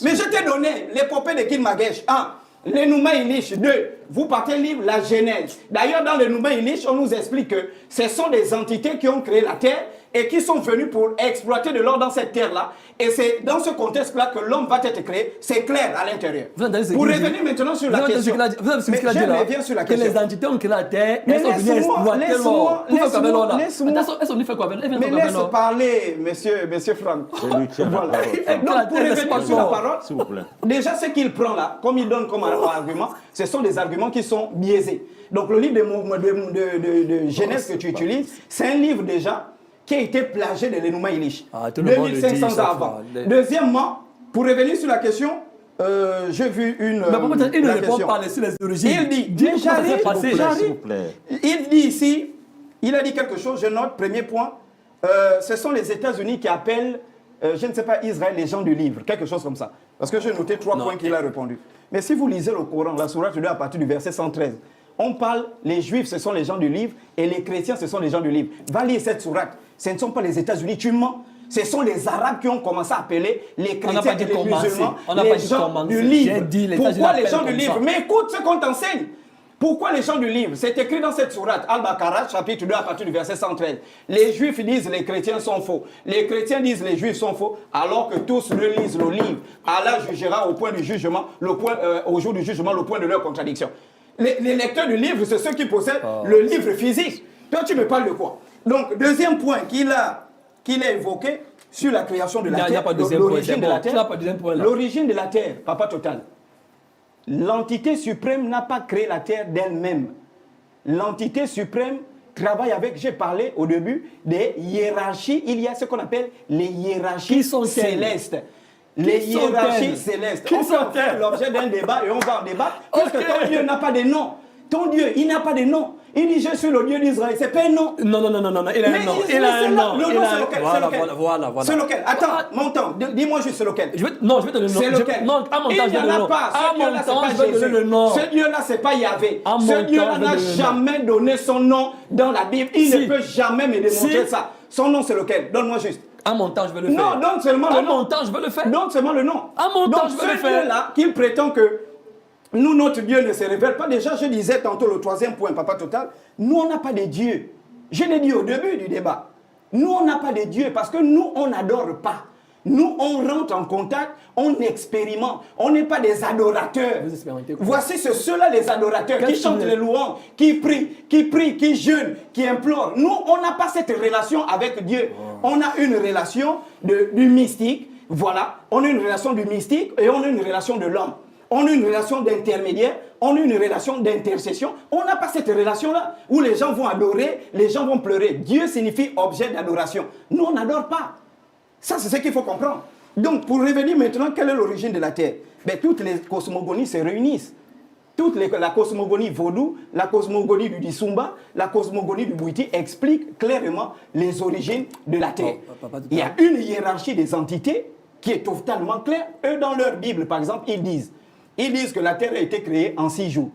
Mais je t'ai donné l'épopée de Gilgamesh 1, l'Enuma Elish 2. Vous partez lire la Genèse. D'ailleurs, dans l'Enuma Elish, on nous explique que ce sont des entités qui ont créé la terre et qui sont venues pour exploiter de l'or dans cette terre-là. Et c'est dans ce contexte-là que l'homme va être créé. C'est clair à l'intérieur. Pour revenir maintenant sur la question. Mais je reviens sur la question. Que les entités ont créé la terre, elles sont venues exploiter l'or. Elles sont venues faire quoi? Mais laisse parler, monsieur Franck. C'est lui qui a la parole. Donc, pour revenir sur la parole, s'il vous plaît. Déjà, ce qu'il prend là, comme il donne comme argument, ce sont des arguments qui sont biaisés. Donc, le livre de Genèse que tu utilises, c'est un livre déjà qui a été plagié de l'Enuma Elish. 2500 ans avant. Deuxièmement, pour revenir sur la question, j'ai vu une. Mais pourquoi il ne répond pas sur les origines? Il dit, j'arrive. Il dit ici, il a dit quelque chose, je note, premier point, ce sont les États-Unis qui appellent, je ne sais pas, Israël, les gens du livre, quelque chose comme ça. Parce que j'ai noté 3 points qu'il a répondu. Mais si vous lisez le Coran, la sourate 2 à partir du verset 113, on parle, les Juifs, ce sont les gens du livre, et les chrétiens, ce sont les gens du livre. Va lire cette sourate. Ce ne sont pas les États-Unis, tu mens. Ce sont les Arabes qui ont commencé à appeler les chrétiens et les musulmans les gens du livre. Pourquoi les gens du livre? Mais écoute ce qu'on t'enseigne. Pourquoi les gens du livre? C'est écrit dans cette sourate, Al-Baqarah, chapitre 2, à partir du verset 113. Les Juifs disent les chrétiens sont faux. Les chrétiens disent les Juifs sont faux, alors que tous relisent le livre. Allah jugera au point du jugement, au jour du jugement, le point de leur contradiction. Les lecteurs du livre, c'est ceux qui possèdent le livre physique. Toi, tu me parles de quoi? Donc, deuxième point qu'il a évoqué sur la création de la terre, l'origine de la terre. L'origine de la terre, Papa Total. L'entité suprême n'a pas créé la terre d'elle-même. L'entité suprême travaille avec, j'ai parlé au début, des hiérarchies. Il y a ce qu'on appelle les hiérarchies célestes. Les hiérarchies célestes. On fait l'objet d'un débat et on va en débattre. Parce que ton Dieu n'a pas de nom. Ton Dieu, il n'a pas de nom. Il dit, je suis le Dieu d'Israël. C'est pas un nom. Non. Il a un nom. Il a un nom. Le nom, c'est lequel? Voilà. C'est lequel? Attends, mon temps. Dis-moi juste c'est lequel. Je vais te donner le nom. C'est lequel? Non, à mon temps, il n'y en a pas. Ce Dieu-là, c'est pas Jésus. Ce Dieu-là, c'est pas Yahvé. Ce Dieu-là n'a jamais donné son nom dans la Bible. Il ne peut jamais me démontrer ça. Son nom, c'est lequel? Donne-moi juste. À mon temps, je vais le faire. Non, donne seulement le nom. À mon temps, je vais le faire. Donne seulement le nom. À mon temps, je vais le faire. Ce Dieu-là, qu'il prétend que nous, notre Dieu ne se révèle pas. Déjà, je disais tantôt le troisième point, Papa Total, nous, on n'a pas de Dieu. Je l'ai dit au début du débat. Nous, on n'a pas de Dieu parce que nous, on n'adore pas. Nous, on rentre en contact, on expérimente. On n'est pas des adorateurs. Voici ceux-là, les adorateurs, qui chantent les louanges, qui prient, qui jeûnent, qui implorent. Nous, on n'a pas cette relation avec Dieu. On a une relation du mystique. Voilà, on a une relation du mystique et on a une relation de l'homme. On a une relation d'intermédiaire, on a une relation d'intercession. On n'a pas cette relation-là où les gens vont adorer, les gens vont pleurer. Dieu signifie objet d'adoration. Nous, on n'adore pas. Ça, c'est ce qu'il faut comprendre. Donc, pour revenir maintenant, quelle est l'origine de la Terre? Toutes les cosmogonies se réunissent. La cosmogonie vaudou, la cosmogonie du Disumba, la cosmogonie du Bouiti expliquent clairement les origines de la Terre. Il y a une hiérarchie des entités qui est totalement claire. Eux, dans leur Bible, par exemple, ils disent que la Terre a été créée en 6 jours.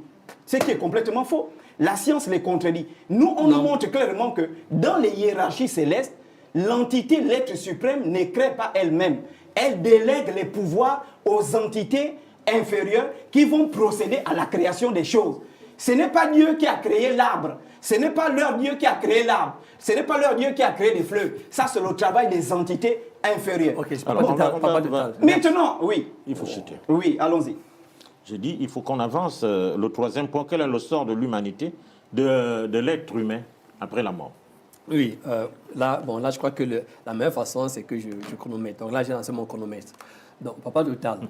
Ce qui est complètement faux. La science les contredit. Nous, on nous montre clairement que dans les hiérarchies célestes, l'entité, l'être suprême, ne crée pas elle-même. Elle délègue les pouvoirs aux entités inférieures qui vont procéder à la création des choses. Ce n'est pas Dieu qui a créé l'arbre. Ce n'est pas leur Dieu qui a créé l'arbre. Ce n'est pas leur Dieu qui a créé les fleuves. Ça, c'est le travail des entités inférieures. Ok, je parle pas de détails. Maintenant, oui. Il faut citer. Oui, allons-y. J'ai dit, il faut qu'on avance. Le troisième point, quel est le sort de l'humanité, de l'être humain après la mort? Oui, là, je crois que la meilleure façon, c'est que je chronomètre. Donc là, j'ai lancé mon chronomètre. Donc, Papa Total.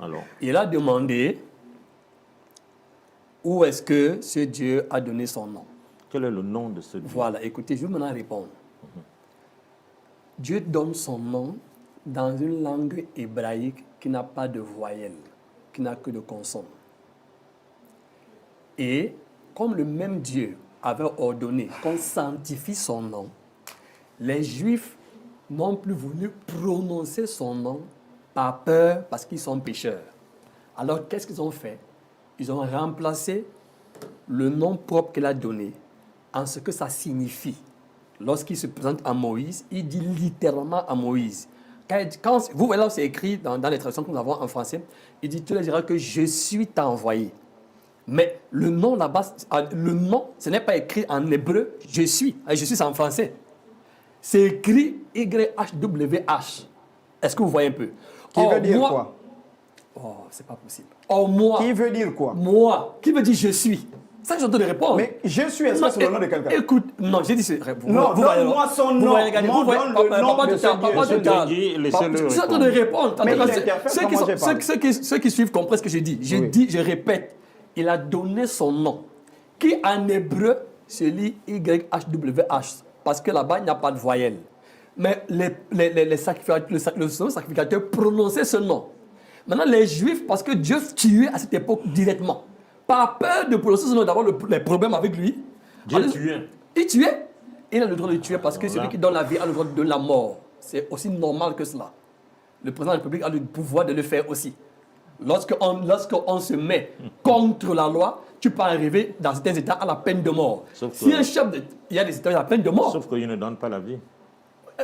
Alors. Il a demandé où est-ce que ce Dieu a donné son nom. Quel est le nom de ce Dieu? Voilà, écoutez, je vais maintenant répondre. Dieu donne son nom dans une langue hébraïque qui n'a pas de voyelle, qui n'a que de consonnes. Et comme le même Dieu avait ordonné qu'on sanctifie son nom, les Juifs n'ont plus voulu prononcer son nom par peur parce qu'ils sont pécheurs. Alors, qu'est-ce qu'ils ont fait? Ils ont remplacé le nom propre qu'il a donné en ce que ça signifie. Lorsqu'il se présente à Moïse, il dit littéralement à Moïse. Quand vous voyez là, c'est écrit dans les traductions que nous avons en français, il dit, tu leur diras que je suis t'envoyé. Mais le nom là-bas, le nom, ce n'est pas écrit en hébreu, je suis. Je suis, c'est en français. C'est écrit YHWH. Est-ce que vous voyez un peu? Qui veut dire quoi? Oh, c'est pas possible. Oh, moi. Qui veut dire quoi? Moi. Qui veut dire je suis? C'est ça que j'entends de répondre. Mais je suis, est-ce que c'est le nom de quelqu'un? Écoute, non, j'ai dit c'est... Non, donne-moi son nom. Moi, donne le nom de ce Dieu. Je suis en train de répondre. Mais il interfère, comment j'ai parlé? Ceux qui suivent comprennent ce que j'ai dit. Je répète, il a donné son nom, qui en hébreu se lit YHWH, parce que là-bas, il n'y a pas de voyelle. Mais le sacrificateur prononçait ce nom. Maintenant, les Juifs, parce que Dieu tuait à cette époque directement, par peur de prononcer ce nom, d'avoir les problèmes avec lui. Dieu tuait. Il tuait. Il a le droit de tuer parce que celui qui donne la vie a le droit de donner la mort. C'est aussi normal que cela. Le président de la République a le pouvoir de le faire aussi. Lorsqu'on se met contre la loi, tu peux arriver dans certains États à la peine de mort. Si un chef il y a des États à la peine de mort. Sauf qu'il ne donne pas la vie.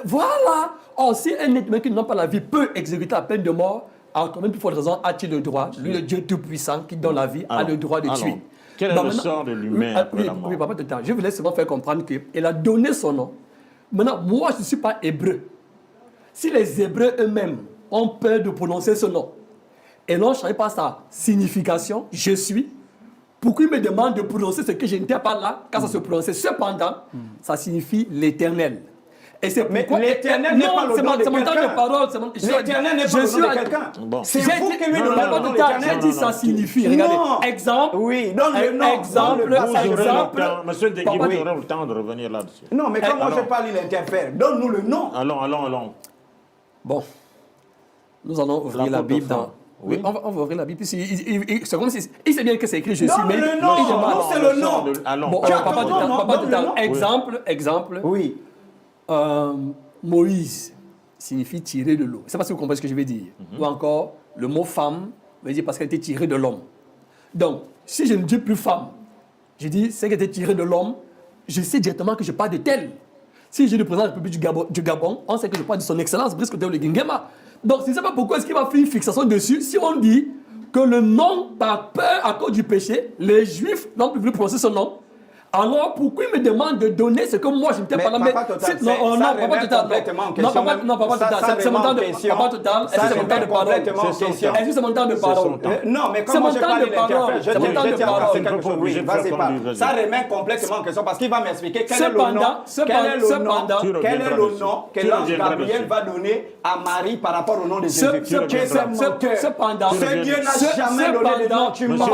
Voilà. Or, si un être humain qui ne donne pas la vie peut exécuter la peine de mort, alors quand même, plus forte raison, a-t-il le droit, lui, le Dieu Tout-Puissant qui donne la vie, a le droit de tuer. Quel est le sort de l'humain après la mort? Oui, papa, je voulais seulement faire comprendre qu'il a donné son nom. Maintenant, moi, je ne suis pas hébreu. Si les Hébreux eux-mêmes ont peur de prononcer ce nom, et n'ont changé pas sa signification, je suis, pourquoi ils me demandent de prononcer ce que je n'étais pas là, quand ça se prononçait? Cependant, ça signifie l'éternel. Et c'est pourquoi l'éternel n'est pas le nom de quelqu'un. L'éternel n'est pas le nom de quelqu'un. C'est vous qui lui donnez le nom de l'éternel. J'ai dit ça signifie. Regardez, exemple. Oui, donne le nom. Exemple. Monsieur Degui, vous aurez le temps de revenir là-dessus. Non, mais comment je parle, il interfère. Donne-nous le nom. Allons. Bon. Nous allons ouvrir la Bible dans... Oui, on va ouvrir la Bible. C'est comme si... Il sait bien que c'est écrit je suis, mais... le nom. C'est le nom. Bon, papa, exemple. Oui. Moïse signifie tirer de l'eau. C'est parce que vous comprenez ce que je veux dire. Ou encore, le mot femme veut dire parce qu'elle était tirée de l'homme. Donc, si je ne dis plus femme, je dis c'est qu'elle était tirée de l'homme, je sais directement que je parle de tel. Si je le présente à la République du Gabon, on sait que je parle de son excellence, Brice Koteou Nguema. Donc, je ne sais pas pourquoi est-ce qu'il va faire une fixation dessus si on dit que le nom, par peur à cause du péché, les Juifs n'ont plus voulu prononcer son nom. Alors, pourquoi il me demande de donner ce que moi, je n'étais pas là? Mais Papa Total, c'est mon temps de parole. Est-ce que c'est mon temps de parole? Non, mais comment je parle, il interfère. Je tiens à passer quelque chose. Oui, vas-y, parle. Ça remet complètement en question parce qu'il va m'expliquer quel est le nom que l'ange Gabriel va donner à Marie par rapport au nom de Jésus. Ce Dieu n'a jamais donné de nom. Tu mens.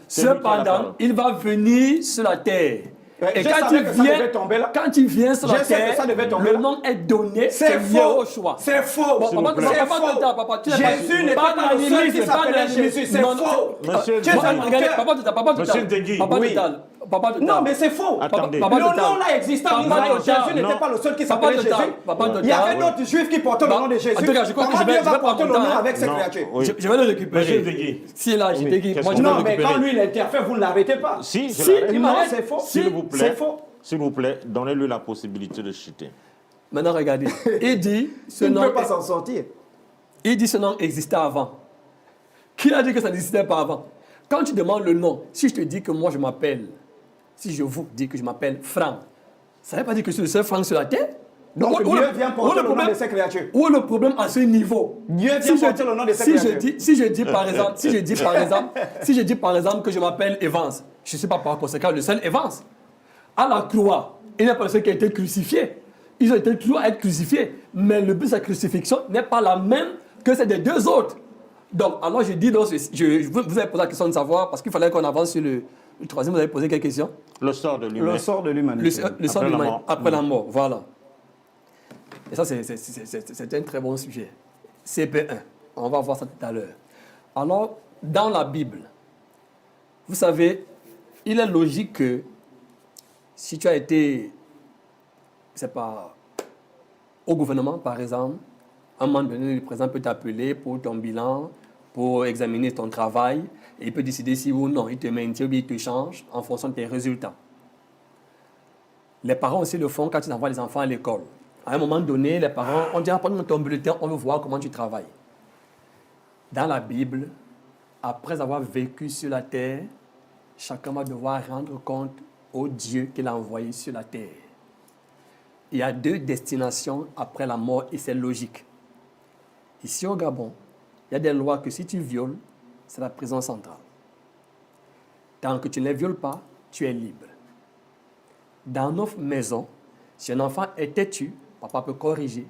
Cependant, il va venir sur la terre Ouais, Et je quand savais il que ça vient, devait tomber là. quand il vient sur la Je sais que terre, ça devait tomber le là. nom est donné, C'est faux. Yehoshua. C'est faux. Bon, S'il vous papa, plaît. papa, tu n'es pas- Jésus n'était pas pas le seul d'animisme, qui pas s'appelait d'animisme. Jésus. C'est Non, faux. Monsieur Tu es Degui. un Regardez, menteur. papa Total, Monsieur Degui. papa Oui. Total, papa Total. Non, mais c'est faux. Attendez. Papa Le Total. nom là existait en Papa Israël. Total. Jésus n'était Non. pas le seul qui Papa s'appelait Total. Jésus. Papa Il y avait Total. d'autres juifs qui portaient le nom de Jésus. En tout cas, je crois que Comment je vais Dieu va prendre porter mon le temps, nom hein. avec ces Non. créatures? Oui. Je vais le récupérer. Monsieur Degui. Si est là, je t'ai dit, Qu'est-ce moi je qu'on- vais le Non, mais récupérer. quand lui il interfère, vous ne l'arrêtez pas. Si, je Si, l'arrête. il Non, m'arrête. c'est faux. S'il vous plaît. C'est faux. S'il vous plaît, donnez-lui la possibilité de chuter. Maintenant, regardez. Il dit, ce Il ne nom, peut pas s'en sortir. il dit ce nom existait avant. Qui a dit que ça n'existait pas avant? Quand tu demandes le nom, si je te dis que moi je m'appelle, si je vous dis que je m'appelle Franck, ça ne veut pas dire que je suis le seul Franck sur la terre? Donc Où Dieu le- vient où porter le le nom problème- de ces créatures. Où est le problème à ce niveau? Dieu vient Si je porter dis- le nom de ces si je créatures. dis- si je dis par exemple, si je dis par exemple que je m'appelle Evans, je ne suis pas par conséquent le seul Evans. À la croix, il n'y a pas le seul qui a été crucifié. Ils ont été toujours à être crucifiés. Mais le but de sa crucifixion n'est pas la même que celle des deux autres. Donc, alors je dis, donc, vous avez posé la question de savoir, parce qu'il fallait qu'on avance sur le troisième, vous avez posé quelle question? Le sort de l'humain. Le sort de Le l'humanité. sort Après de la l'humain, mort. après la mort, voilà. Et ça, c'est un très bon sujet. CP1, on va voir ça tout à l'heure. Alors, dans la Bible, vous savez, il est logique que si tu as été, c'est pas, au gouvernement, par exemple, à un moment donné, le président peut t'appeler pour ton bilan, pour examiner ton travail, et il peut décider si ou non il te maintient ou bien il te change en fonction de tes résultats. Les parents aussi le font quand ils envoient les enfants à l'école. À un moment donné, les parents, on dit, prends ton bulletin, on veut voir comment tu travailles. Dans la Bible, après avoir vécu sur la terre, chacun va devoir rendre compte au Dieu qu'il a envoyé sur la terre. Il y a deux destinations après la mort et c'est logique. Ici au Gabon, il y a des lois que si tu violes, c'est la prison centrale. Tant que tu ne les violes pas, tu es libre. Dans nos maisons, si un enfant est têtu, papa peut corriger.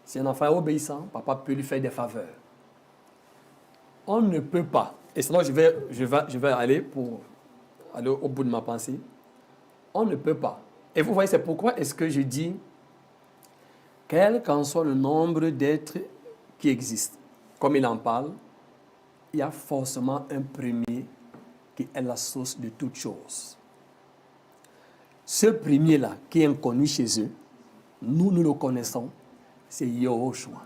Si un enfant est obéissant, papa peut lui faire des faveurs. On ne peut pas, et sinon je vais aller pour aller au bout de ma pensée, on ne peut pas. Et vous voyez, c'est pourquoi est-ce que je dis, quel qu'en soit le nombre d'êtres qui existent, comme il en parle, il y a forcément un premier qui est la source de toutes choses. Ce premier-là, qui est inconnu chez eux, nous le connaissons, c'est Yehoshua.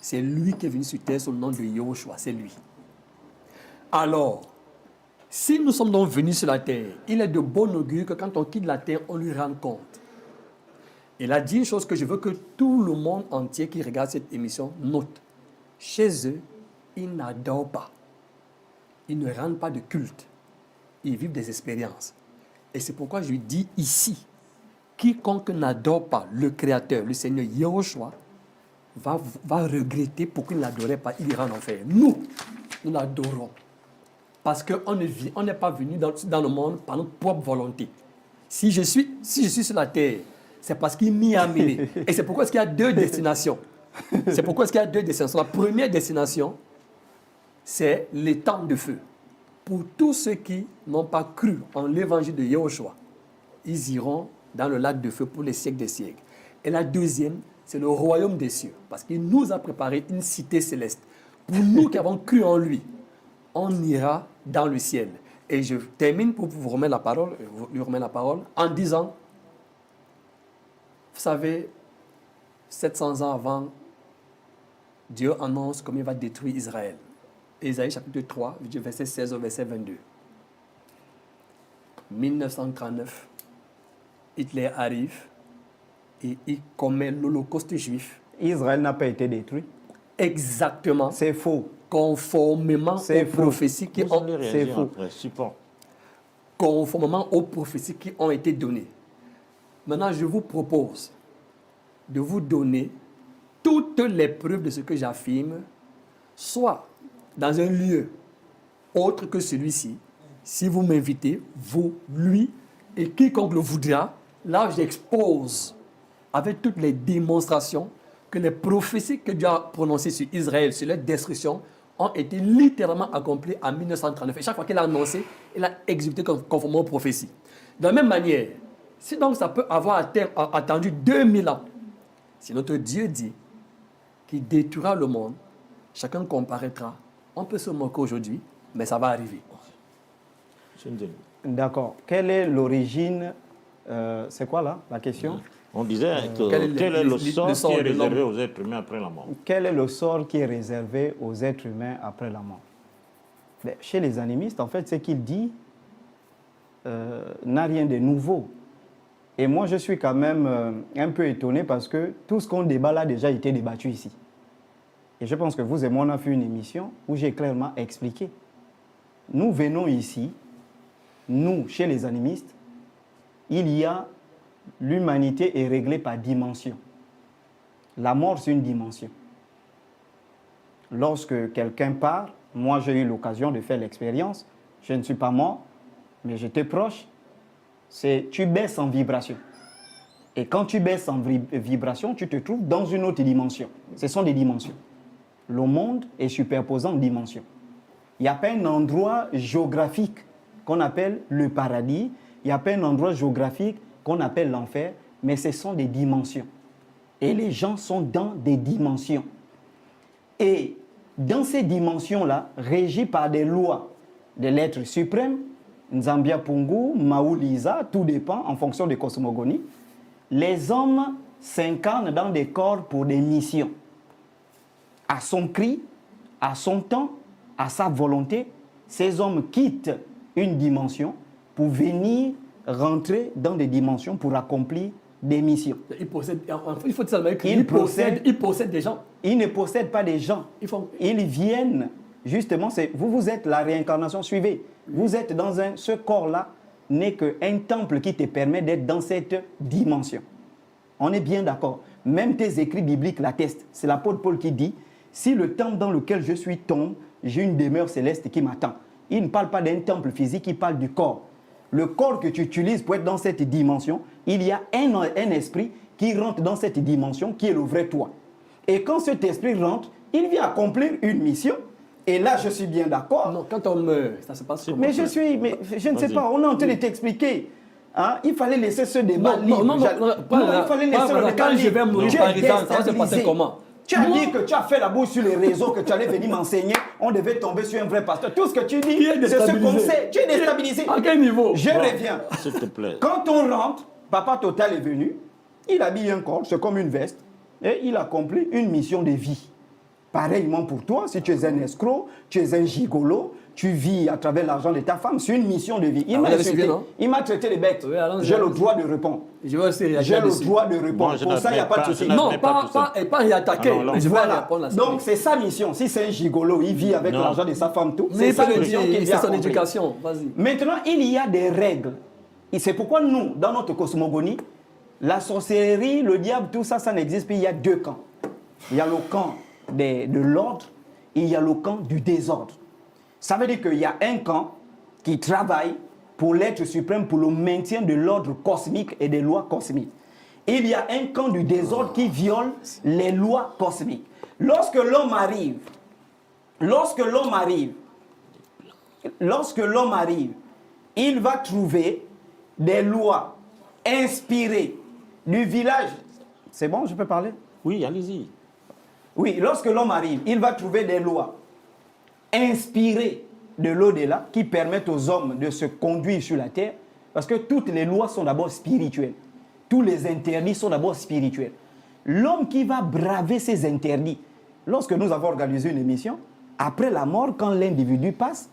C'est lui qui est venu sur terre sous le nom de Yehoshua, c'est lui. Alors, si nous sommes donc venus sur la terre, il est de bon augure que quand on quitte la terre, on lui rende compte. Il a dit une chose que je veux que tout le monde entier qui regarde cette émission note. Chez eux, ils n'adorent pas. Ils ne rendent pas de culte. Ils vivent des expériences. Et c'est pourquoi je dis ici, quiconque n'adore pas le Créateur, le Seigneur Yehoshua, va regretter pourquoi il ne l'adorait pas, il ira en enfer. Nous l'adorons. Parce qu'on n'est pas venu dans le monde par notre propre volonté. Si je suis sur la terre, c'est parce qu'il m'y a amené. Et c'est pourquoi il y a deux destinations. C'est pourquoi il y a deux destinations. La première destination, c'est les temps de feu. Pour tous ceux qui n'ont pas cru en l'évangile de Yehoshua, ils iront dans le lac de feu pour les siècles des siècles. Et la deuxième, c'est le royaume des cieux. Parce qu'il nous a préparé une cité céleste. Pour nous qui avons cru en lui, on ira dans le ciel. Et je termine pour vous remettre lui remettre la parole en disant, vous savez, 700 ans avant, Dieu annonce comment il va détruire Israël. Ésaïe chapitre 3, verset 16 au verset 22. 1939, Hitler arrive et il commet l'Holocauste juif. Israël n'a pas été détruit. Exactement. C'est faux. Conformément aux prophéties qui ont... C'est faux. Conformément aux prophéties qui ont été données. Maintenant, je vous propose de vous donner toutes les preuves de ce que j'affirme, soit dans un lieu autre que celui-ci, si vous m'invitez, vous, lui, et quiconque le voudra, là j'expose avec toutes les démonstrations que les prophéties que Dieu a prononcées sur Israël, sur leur destruction, ont été littéralement accomplies en 1939. Et chaque fois qu'il a annoncé, il a exécuté conformément aux prophéties. De la même manière, Si donc ça peut avoir attendu 2000 ans, si notre Dieu dit qu'il détruira le monde, chacun comparaîtra. On peut se moquer aujourd'hui, mais ça va arriver. D'accord. Quelle est l'origine c'est quoi là, la question? On disait que quel est le sort qui est réservé aux êtres humains après la mort? Quel est le sort qui est réservé aux êtres humains après la mort? Mais chez les animistes, en fait, ce qu'il dit n'a rien de nouveau. Et moi, je suis quand même un peu étonné parce que tout ce qu'on débat là a déjà été débattu ici. Et je pense que vous et moi, on a fait une émission où j'ai clairement expliqué. Nous venons ici, nous, chez les animistes, il y a l'humanité est réglée par dimension. La mort, c'est une dimension. Lorsque quelqu'un part, moi j'ai eu l'occasion de faire l'expérience, je ne suis pas mort, mais j'étais proche, c'est tu baisses en vibration. Et quand tu baisses en vibration, tu te trouves dans une autre dimension. Ce sont des dimensions. Le monde est superposé en dimensions. Il n'y a pas un endroit géographique qu'on appelle le paradis, il n'y a pas un endroit géographique qu'on appelle l'enfer, mais ce sont des dimensions. Et les gens sont dans des dimensions. Et dans ces dimensions-là, régies par des lois de l'être suprême, Nzambia Pungu, Maouliza, tout dépend en fonction des cosmogonies, les hommes s'incarnent dans des corps pour des missions. À son cri, à son temps, à sa volonté, ces hommes quittent une dimension pour venir rentrer dans des dimensions pour accomplir des missions. Il faut seulement qu'il possède des gens. Ils ne possèdent pas des gens. Ils viennent, justement, vous êtes la réincarnation, suivez. Vous êtes dans ce corps-là, n'est qu'un temple qui te permet d'être dans cette dimension. On est bien d'accord. Même tes écrits bibliques l'attestent. C'est l'apôtre Paul qui dit, si le temple dans lequel je suis tombe, j'ai une demeure céleste qui m'attend. Il ne parle pas d'un temple physique, il parle du corps. Le corps que tu utilises pour être dans cette dimension, il y a un esprit qui rentre dans cette dimension, qui est le vrai toi. Et quand cet esprit rentre, il vient accomplir une mission. Et là, je suis bien d'accord. Non, quand on meurt, ça se passe comment? Mais je ne sais pas, on est en train de t'expliquer. Hein? Il fallait laisser ce débat libre. Non, il fallait laisser le débat quand je vais mourir, par exemple, ça va se passer comment? Tu as dit que tu as fait la bouche sur les réseaux, que tu allais venir m'enseigner. On devait tomber sur un vrai pasteur. Tout ce que tu dis, c'est ce qu'on sait. Tu es déstabilisé. À quel niveau? Je reviens. S'il te plaît. Quand on rentre, Papa Total est venu. Il habille un corps, c'est comme une veste. Et il accomplit une mission de vie. Pareillement pour toi, si tu es un escroc, tu es un gigolo, tu vis à travers l'argent de ta femme, c'est une mission de vie. Il m'a insulté, il m'a traité les bêtes. Oui, j'ai le droit de répondre. Je vais aussi j'ai le droit de répondre. Pour ça, il n'y a pas de souci. Non, pas y attaquer. Je vais répondre à ça. Donc, c'est sa mission. Si c'est un gigolo, il vit avec l'argent de sa femme, tout. C'est sa mission qu'il vient C'est son éducation. Vas-y. Maintenant, il y a des règles. Et c'est pourquoi nous, dans notre cosmogonie, la sorcellerie, le diable, tout ça, ça n'existe pas. Il y a deux camps. Il y a le camp de l'ordre et il y a le camp du désordre. Ça veut dire qu'il y a un camp qui travaille pour l'être suprême, pour le maintien de l'ordre cosmique et des lois cosmiques. Et il y a un camp du désordre qui viole les lois cosmiques. Lorsque l'homme arrive, il va trouver des lois inspirées du village. C'est bon, je peux parler? Oui, allez-y. Oui, lorsque l'homme arrive, il va trouver des lois inspirées de l'au-delà qui permettent aux hommes de se conduire sur la terre, parce que toutes les lois sont d'abord spirituelles. Tous les interdits sont d'abord spirituels. L'homme qui va braver ces interdits, lorsque nous avons organisé une émission, après la mort, quand l'individu passe,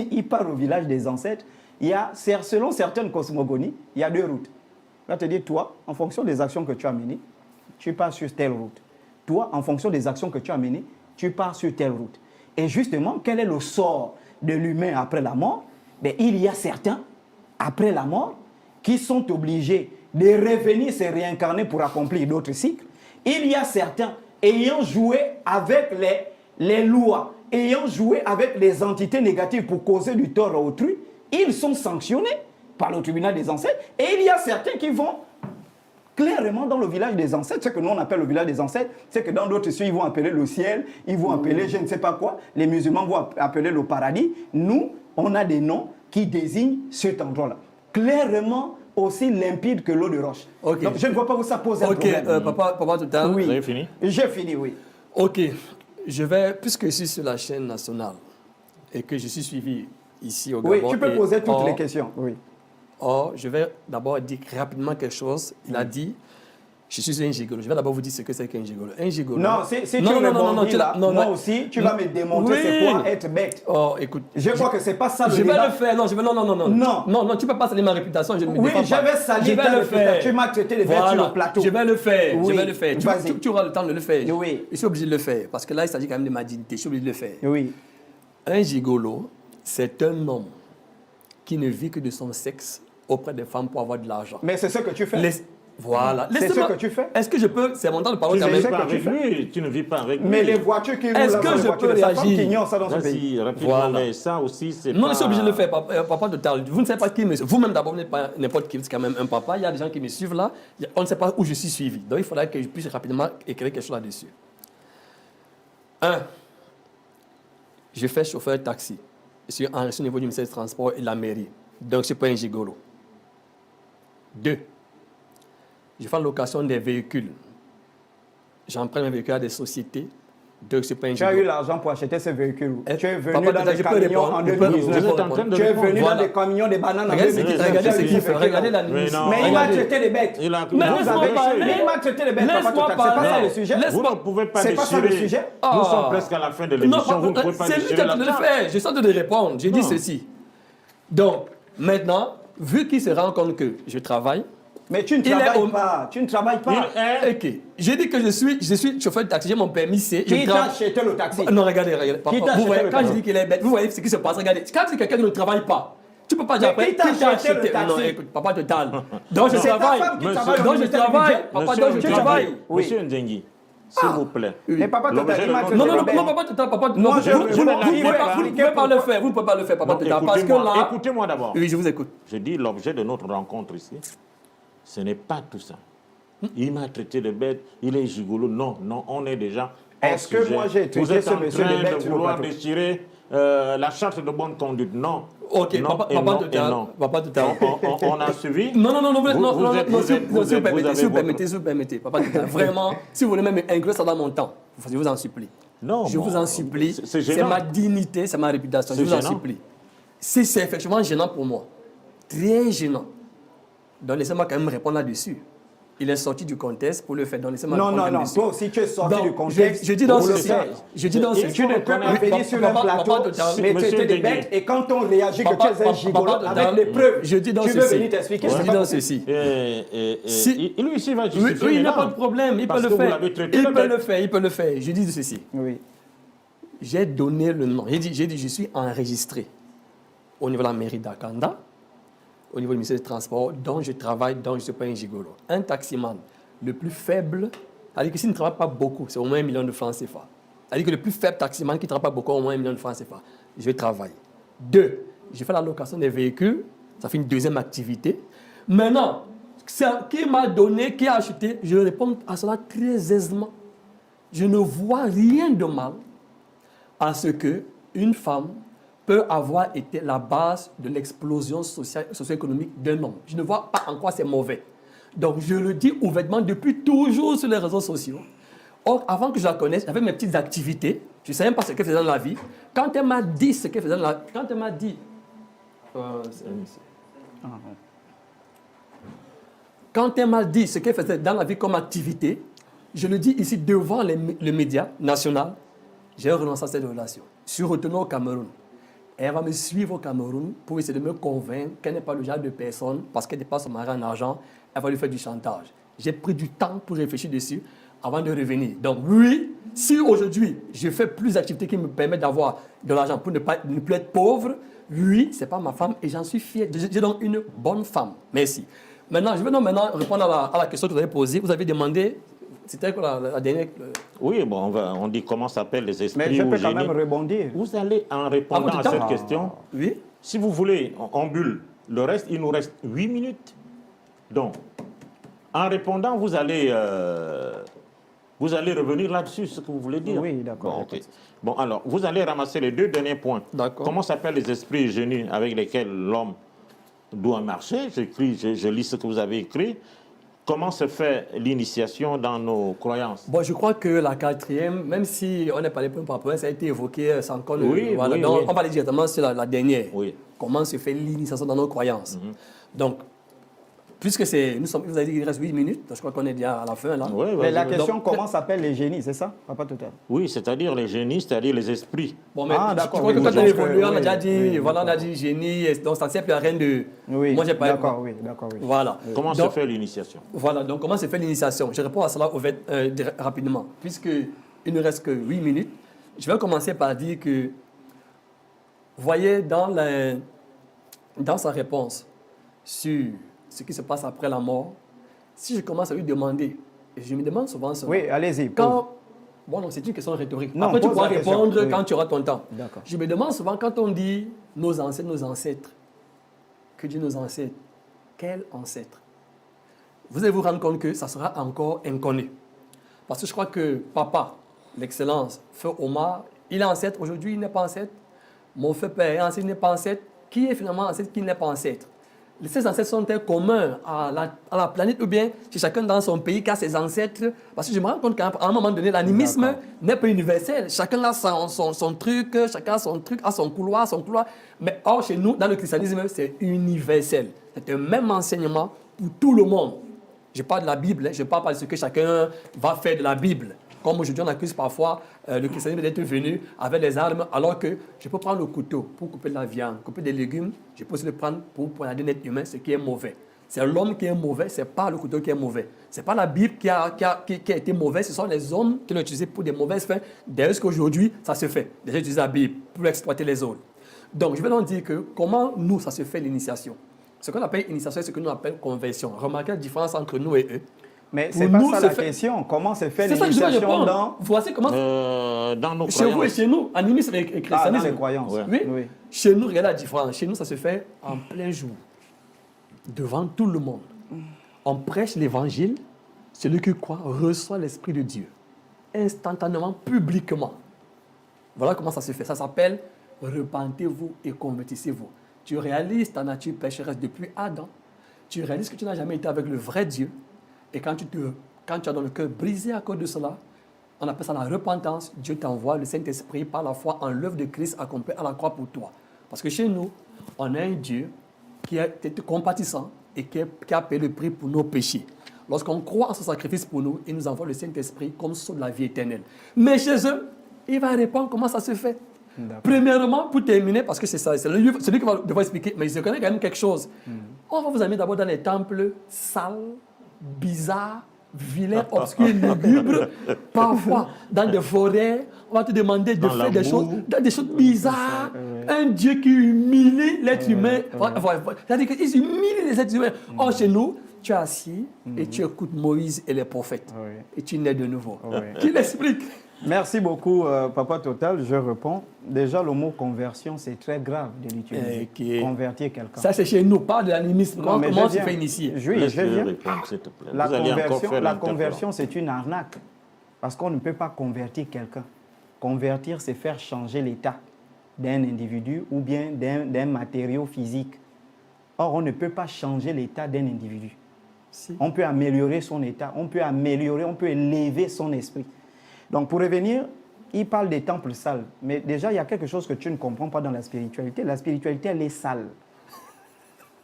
il part au village des ancêtres, il y a, selon certaines cosmogonies, il y a deux routes. On va te dire, toi, en fonction des actions que tu as menées, tu pars sur telle route. Toi, en fonction des actions que tu as menées, tu pars sur telle route. Et justement, quel est le sort de l'humain après la mort? Ben, il y a certains, après la mort, qui sont obligés de revenir se réincarner pour accomplir d'autres cycles. Il y a certains ayant joué avec les lois, ayant joué avec les entités négatives pour causer du tort à autrui, ils sont sanctionnés par le tribunal des ancêtres. Et il y a certains qui vont clairement dans le village des ancêtres. Ce que nous on appelle le village des ancêtres, c'est que dans d'autres cieux, ils vont appeler le ciel, ils vont appeler je ne sais pas quoi, les musulmans vont appeler le paradis. Nous, on a des noms qui désignent cet endroit-là. Clairement, aussi limpide que l'eau de roche. Ok. Donc, je ne vois pas où ça pose un Ok, problème. papa Total. Oui. Vous avez fini? J'ai fini, oui. Ok, puisque je suis sur la chaîne nationale et que je suis suivi ici au Gabon. Oui, tu peux et poser toutes or- les questions. Oui. Or, je vais d'abord dire rapidement quelque chose. Il a dit, je suis un gigolo. Je vais d'abord vous dire ce que c'est qu'un gigolo. Un gigolo. Non, si tu rebondis là, non, moi non. aussi, tu vas me démontrer c'est Oui. quoi être bête. Oh, écoute. Je crois que c'est pas ça le Je vais débat. le faire. Non, non, tu peux pas salir ma réputation. Je ne me Oui, défends je pas. vais salir ta réputation. Tu m'as traité de bête sur le plateau. Je vais le faire. Oui, Je vais le faire. vas-y. Tu auras le temps de le faire. Oui. Je suis obligé de le faire. Parce que là, il s'agit quand même de ma dignité. Je suis obligé de le faire. Oui. Un gigolo, c'est un homme qui ne vit que de son sexe auprès des femmes pour avoir de l'argent. Mais c'est ce que tu fais. Voilà. C'est ce Laissez-moi- que tu fais. Est-ce que je peux... C'est mon temps de parole Tu quand ne vis même. pas que tu avec fais. lui, tu ne vis pas avec lui. Mais les voitures qui roulent Est-ce là, que dans les je voitures peux de sa femme réagir? qui ignorent ça dans ce Vas-y, pays. rapidement, Voilà. mais ça aussi, c'est Non, pas... je suis obligé de le faire, papa Total. Vous ne savez pas qui me suit. Vous-même, d'abord, vous n'êtes pas n'importe qui, vous êtes quand même un papa. Il y a des gens qui me suivent là. On ne sait pas où je suis suivi. Donc, il faudra que je puisse rapidement écrire quelque chose là-dessus. 1. Je fais chauffeur de taxi. Je suis enregistré au niveau du ministère des Transports et de la mairie. Donc, je ne suis pas un gigolo. 2. Je fais location des véhicules. J'emprunte un véhicule à des sociétés. Donc, je ne suis pas un Tu as gigolo. eu l'argent pour acheter ces véhicules. Eh, Tu es papa, venu dans des je peux camions répondre, en je peux- 2019. Vous êtes en train de Tu es répondre. venu Voilà. dans des camions, des bananes en Regardez ce 2019. qui- regardez ce Tu as qu'il dit, fait. Regardez la Mais nuit. non. Mais il m'a Regardez. traité des bêtes. Il a- Mais il a- laisse-moi avez- parler. Mais il m'a traité des bêtes, papa Laisse-moi Total. C'est pas ça parler. le sujet. Vous ne pouvez pas C'est pas ça le déchirer. sujet. Nous Ah. sommes presque à la fin de Non, l'émission. Vous ne pouvez pas c'est lui qui déchirer a la de le table. faire. Je sors de le répondre. J'ai dit Non. ceci. Donc, maintenant, vu qu'il se rend compte que je travaille, Mais tu ne Il est travailles au- pas. Tu ne travailles Il pas. est... ok, j'ai dit que je suis chauffeur de taxi, j'ai mon permis C. je Qui t'a travaille- acheté le taxi? Non, regardez. Papa, Qui t'a vous acheté voyez, le quand je taxi? dis qu'il est bête, vous voyez ce qui se passe. Regardez, quand c'est quelqu'un qui ne travaille pas, tu ne peux pas dire Mais après qui t'a acheté le taxi? Non, écoute, papa Total. Donc je C'est ta travaille. femme qui Monsieur- travaille au Donc je ministère du travaille. budget. Papa, Monsieur donc je Ndjengi, travaille. Oui. Monsieur Ndjengi, s'il vous plaît. Mais papa Total, L'objet il de m'a notre- traité Non, de non, bête. papa Total, papa, Moi, non, je- vous je ne vais pouvez pas le faire, vous ne pouvez pas le faire, papa Non, Total, parce que écoutez-moi, là, écoutez-moi d'abord. oui, je vous écoute. Je dis l'objet de notre rencontre ici, ce n'est pas tout ça. Il m'a traité de bête, il est gigolo. Non, non, on est déjà. hors Est-ce que sujet. moi, j'ai traité Vous êtes ce en monsieur de train bête de sur le vouloir plateau? déchirer la charte de bonne conduite. Non. Ok, non, papa et non, et Total, non. papa Total. On a suivi. Non, non, non, non, Vous- non, vous non, êtes- non, vous si êtes- vous vous avez permettez, si vous votre- permettez, si vous permettez, papa Total, vraiment, si vous voulez même inclure ça dans mon temps, je vous en supplie. Non, Je bon, vous en supplie. c'est C'est gênant. ma dignité, c'est ma réputation. Je C'est vous en gênant. supplie. Si c'est effectivement gênant pour moi, très gênant, donc laissez-moi quand même répondre là-dessus. Il est sorti du contexte pour le faire. Donc laissez-moi Non, répondre non, quand même non. dessus. Toi aussi, tu es sorti Donc, du contexte. je dis dans pour le ceci. faire. Je dis dans Et ceci. Tu ne peux pas Oui, venir sur un plateau Total. mais Monsieur traiter des Ndjengi. bêtes et quand on réagit que Papa- tu es un gigolo Papa Total. avec les preuves, Je dis dans tu veux ceci. venir t'expliquer. Je c'est dis pas dans possible. ceci. Et lui aussi va Oui, justifier. oui, il n'a maintenant. pas de problème, il Parce peut que le vous faire. l'avez traité Il de peut bête. le faire, il peut le faire. Je dis ceci. Oui. J'ai donné le nom. J'ai dit, je suis enregistré au niveau de la mairie d'Akanda, au niveau du ministère des Transports, dont je travaille, dont je ne suis pas un gigolo. Un taximan, le plus faible, c'est-à-dire que s'il ne travaille pas beaucoup, c'est au moins 1 million de francs CFA. C'est-à-dire que le plus faible taximan qui ne travaille pas beaucoup, au moins 1 million de francs CFA. Je vais travailler. 2, je fais la location des véhicules, ça fait une deuxième activité. Maintenant, qui m'a donné, qui a acheté, je réponds à cela très aisément. Je ne vois rien de mal à ce qu'une femme peut avoir été la base de l'explosion socio-économique d'un homme. Je ne vois pas en quoi c'est mauvais. Donc, je le dis ouvertement depuis toujours sur les réseaux sociaux. Or, avant que je la connaisse, j'avais mes petites activités. Je ne savais même pas ce qu'elle faisait dans la vie. Quand elle m'a dit ce qu'elle faisait dans la vie, quand elle m'a dit... Quand elle m'a dit ce qu'elle faisait dans la vie comme activité, je le dis ici devant le média national, j'ai renoncé à cette relation. Je suis retourné au Cameroun. Elle va me suivre au Cameroun pour essayer de me convaincre qu'elle n'est pas le genre de personne, parce qu'elle dépasse son mari en argent, elle va lui faire du chantage. J'ai pris du temps pour réfléchir dessus avant de revenir. Donc oui, si aujourd'hui je fais plus d'activités qui me permettent d'avoir de l'argent pour ne plus être pauvre, oui, ce n'est pas ma femme et j'en suis fier. J'ai donc une bonne femme. Merci. Maintenant, je vais donc maintenant répondre à la question que vous avez posée. Vous avez demandé, c'était quoi la dernière... Oui, bon, on dit comment s'appellent les esprits Mais je ou peux quand génies. même rebondir. Vous allez, en répondant Ah, à vous cette dites- question, Oui. si vous voulez, en bulle, le reste, il nous reste 8 minutes. Donc, en répondant, vous allez revenir là-dessus, ce que vous voulez dire. Oui, d'accord. Bon, ok. Bon, alors, vous allez ramasser les 2 derniers points. D'accord. Comment s'appellent les esprits génies avec lesquels l'homme doit marcher. Je lis ce que vous avez écrit. Comment se fait l'initiation dans nos croyances? Bon, je crois que la quatrième, même si on n'est pas les premiers par point, ça a été évoqué sans qu'on Oui, voilà. oui, Donc, oui. on va aller directement sur la dernière. Oui. Comment se fait l'initiation dans nos croyances? Donc, puisque vous avez dit qu'il reste 8 minutes, donc je crois qu'on est déjà à la fin là. Oui, Mais la vas-y. question, Donc, comment s'appellent les génies, c'est ça, Papa Total? Oui, c'est-à-dire les génies, c'est-à-dire les esprits. Bon, mais Ah, je d'accord, crois que oui, quand je on pense évolue, que- on a déjà oui, dit, oui, voilà, on a d'accord. dit génie, donc ça ne sert plus à rien de. Oui, Moi, j'ai pas. d'accord, oui, d'accord, oui. Voilà. Comment Donc, se fait l'initiation? Voilà, donc comment se fait l'initiation? Je réponds à cela rapidement. Puisqu'il ne reste que 8 minutes, je vais commencer par dire que, voyez, dans sa réponse sur ce qui se passe après la mort, si je commence à lui demander, et je me demande souvent cela, Oui, allez-y. quand... Bon, non, c'est une question rhétorique. Non, Après, tu pose pourras la question. répondre Oui. quand tu auras ton temps. D'accord. Je me demande souvent, quand on dit nos ancêtres, que dit nos ancêtres, quels ancêtres? Vous allez vous rendre compte que ça sera encore inconnu. Parce que je crois que papa, l'excellence, Feu Omar, il est ancêtre. Aujourd'hui, il n'est pas ancêtre. Mon feu père est ancêtre, il n'est pas ancêtre. Qui est finalement ancêtre, qui n'est pas ancêtre? Ces ancêtres sont-ils communs à la planète ou bien c'est chacun dans son pays qui a ses ancêtres? Parce que je me rends compte qu'à un moment donné, l'animisme D'accord. n'est pas universel. Chacun a son truc, chacun a son truc, a son couloir. Mais or, chez nous, dans le christianisme, c'est universel. C'est un même enseignement pour tout le monde. Je parle de la Bible, je ne parle pas de ce que chacun va faire de la Bible. Comme aujourd'hui, on accuse parfois le christianisme d'être venu avec des armes, alors que je peux prendre le couteau pour couper de la viande, couper des légumes, je peux aussi le prendre pour poignarder un être humain, ce qui est mauvais. C'est l'homme qui est mauvais, ce n'est pas le couteau qui est mauvais. Ce n'est pas la Bible qui a été mauvaise, ce sont les hommes qui l'ont utilisé pour des mauvaises fins. D'ailleurs, qu'aujourd'hui, ça se fait. Les gens utilisent la Bible pour exploiter les autres. Donc, je vais donc dire que comment nous, ça se fait l'initiation. Ce qu'on appelle initiation, c'est ce que nous appelons conversion. Remarquez la différence entre nous et eux. Mais Pour c'est pas nous, ça c'est la fait- question. Comment se fait C'est ça que je veux l'initiation répondre. dans... Voici comment... Dans nos Chez vous et croyances. chez nous, animisme et Ah, dans christianisme. les croyances. Ouais. Oui. Oui. Chez nous, regardez la différence. Chez nous, ça se fait en plein jour, devant tout le monde. On prêche l'évangile. Celui qui croit reçoit l'Esprit de Dieu, instantanément, publiquement. Voilà comment ça se fait. Ça s'appelle « Repentez-vous et convertissez-vous ». Tu réalises ta nature pécheresse depuis Adam. Tu réalises que tu n'as jamais été avec le vrai Dieu. Et quand tu as dans le cœur brisé à cause de cela, on appelle ça la repentance. Dieu t'envoie le Saint-Esprit par la foi en l'œuvre de Christ accomplie à la croix pour toi. Parce que chez nous, on a un Dieu qui est compatissant et qui a payé le prix pour nos péchés. Lorsqu'on croit en son sacrifice pour nous, il nous envoie le Saint-Esprit comme sceau de la vie éternelle. Mais chez eux, il va répondre comment ça se fait. Premièrement, pour terminer, parce que c'est ça, c'est celui qui va devoir expliquer, mais je connais quand même quelque chose. On va vous amener d'abord dans les temples sales, bizarres, vilains, obscurs, lugubres, parfois dans des forêts. On va te demander de Dans faire la des choses, boue. des choses bizarres. Un Dieu qui humilie l'être humain. C'est-à-dire qu'il humilie les êtres humains. Or, chez nous, tu es assis et tu écoutes Moïse et les prophètes. Oui. Et tu nais de nouveau. Oui. Qui l'explique? Merci beaucoup, Papa Total. Je réponds. Déjà, le mot conversion, c'est très grave de l'utiliser. Ok. Convertir quelqu'un. Ça, c'est chez nous, pas de l'animisme. Non, mais Comment je on se viens. fait initier? Oui, je Laisse-le viens. répondre, s'il te plaît. La Vous allez encore faire la l'interpellation. conversion, c'est une arnaque. Parce qu'on ne peut pas convertir quelqu'un. Convertir, c'est faire changer l'état d'un individu ou bien d'un matériau physique. Or, on ne peut pas changer l'état d'un individu. Si. On peut améliorer son état, on peut élever son esprit. Donc, pour revenir, il parle des temples sales. Mais déjà, il y a quelque chose que tu ne comprends pas dans la spiritualité. La spiritualité, elle est sale.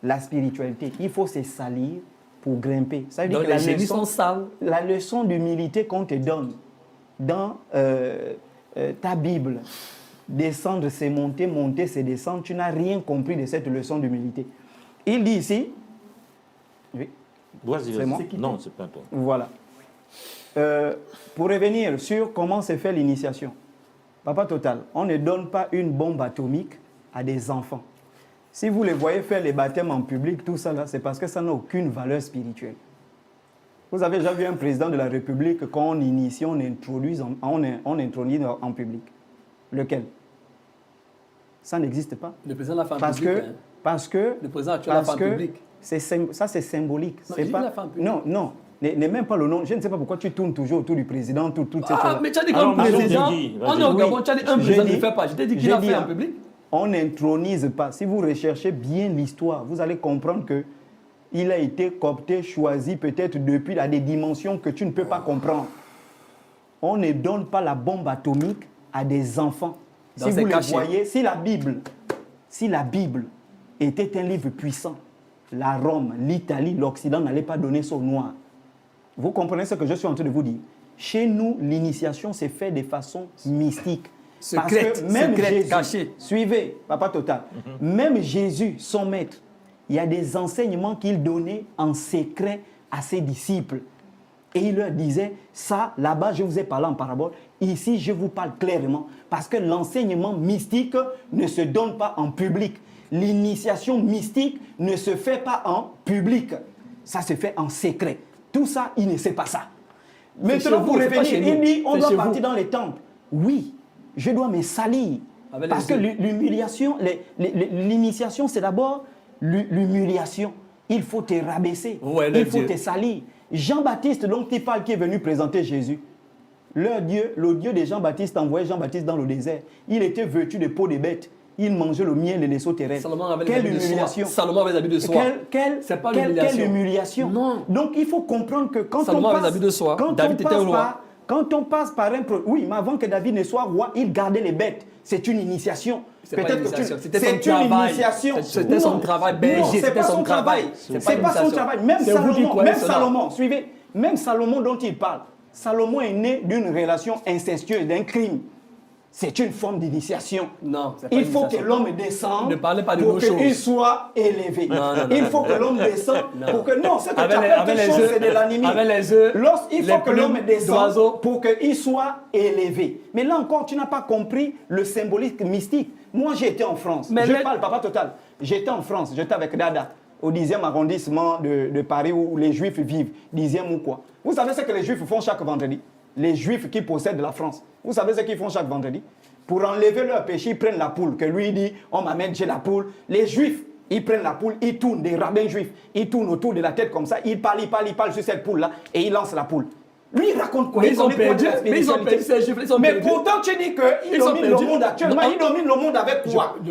La spiritualité, il faut se salir pour grimper. Ça veut dire Donc, que les génies sont sales. la leçon d'humilité qu'on te donne dans ta Bible, descendre c'est monter, monter c'est descendre, tu n'as rien compris de cette leçon d'humilité. Il dit ici, oui, Vas-y, C'est moi. non, c'est pas toi. voilà. Pour revenir sur comment se fait l'initiation. Papa Total, on ne donne pas une bombe atomique à des enfants. Si vous les voyez faire les baptêmes en public, tout ça là, c'est parce que ça n'a aucune valeur spirituelle. Vous avez déjà vu un président de la République, quand on initie, on introduit en public. Lequel? Ça n'existe pas. Le président l'a fait en Parce public. que, hein. parce que, Le président actuel l'a fait en public. ça c'est symbolique. Non, C'est il pas, l'a fait en public. non, non, n'est même pas le nom. Je ne sais pas pourquoi tu tournes toujours autour du président, toutes ces Ah, choses-là. mais tu as dit Alors, comme président. vas-y. On est au Oui. Gabon, tu as dit un J'ai président ne dit- le fait pas. Je t'ai dit qu'il j'ai l'a dit, fait en hein. public. on n'intronise pas. Si vous recherchez bien l'histoire, vous allez comprendre que il a été coopté, choisi peut-être depuis à des dimensions que tu ne peux pas comprendre. On ne donne pas la bombe atomique à des enfants. Si vous le voyez, si la Bible était un livre puissant, la Rome, l'Italie, l'Occident n'allaient pas donner son noir. Vous comprenez ce que je suis en train de vous dire? Chez nous, l'initiation s'est faite de façon mystique. Secrète, parce que même Jésus, cachée. Suivez, Papa Total, même Jésus, son maître, il y a des enseignements qu'il donnait en secret à ses disciples. Et il leur disait, ça, là-bas, je vous ai parlé en parabole. Ici, je vous parle clairement. Parce que l'enseignement mystique ne se donne pas en public. L'initiation mystique ne se fait pas en public. Ça se fait en secret. Tout ça, il ne sait pas ça. Maintenant, pour revenir, il dit, on doit partir dans les temples. Oui, je dois me salir. Parce que l'humiliation, l'initiation, c'est d'abord l'humiliation. Il faut te rabaisser. Il faut te salir. Jean-Baptiste, dont il parle, qui est venu présenter Jésus, leur Dieu, le Dieu de Jean-Baptiste, envoyait Jean-Baptiste dans le désert. Il était vêtu de peau de bête. Il mangeait le miel et les sauterelles. Quelle humiliation. Salomon avait les habits de soie. Quelle humiliation. Non. Donc il faut comprendre que quand Salomon avait les habits de soie. David était roi. Quand on passe par un... Oui, mais avant que David ne soit roi, il gardait les bêtes. C'est une initiation. Peut-être que c'est une initiation. C'était son travail berger. C'est pas son travail. C'est pas son travail. Même Salomon, suivez, même Salomon dont il parle, Salomon est né d'une relation incestueuse, d'un crime. C'est une forme d'initiation. Non, c'est pas il faut que l'homme descende ne parlez pas de pour qu'il soit élevé. Il faut que l'homme descende pour que... Non, ce que tu appelles quelque chose, c'est de l'animé. Il faut que l'homme descende pour qu'il soit élevé. Mais là encore, tu n'as pas compris le symbolisme mystique. Moi, j'étais en France. Je parle, Papa Total. J'étais en France. J'étais avec Dada, au 10e arrondissement de Paris, où les Juifs vivent. 10e ou quoi. Vous savez ce que les Juifs font chaque vendredi? Les Juifs qui possèdent la France. Vous savez ce qu'ils font chaque vendredi? Pour enlever leur péché, ils prennent la poule. Que lui dit, on m'amène, j'ai la poule. Les Juifs, ils prennent la poule, ils tournent, des rabbins juifs, ils tournent autour de la tête comme ça, ils parlent sur cette poule-là et ils lancent la poule. Lui, il raconte quoi? Ils ont perdu ces Juifs. Mais pourtant, tu dis qu'il domine le monde actuellement. Il domine le monde avec quoi? Il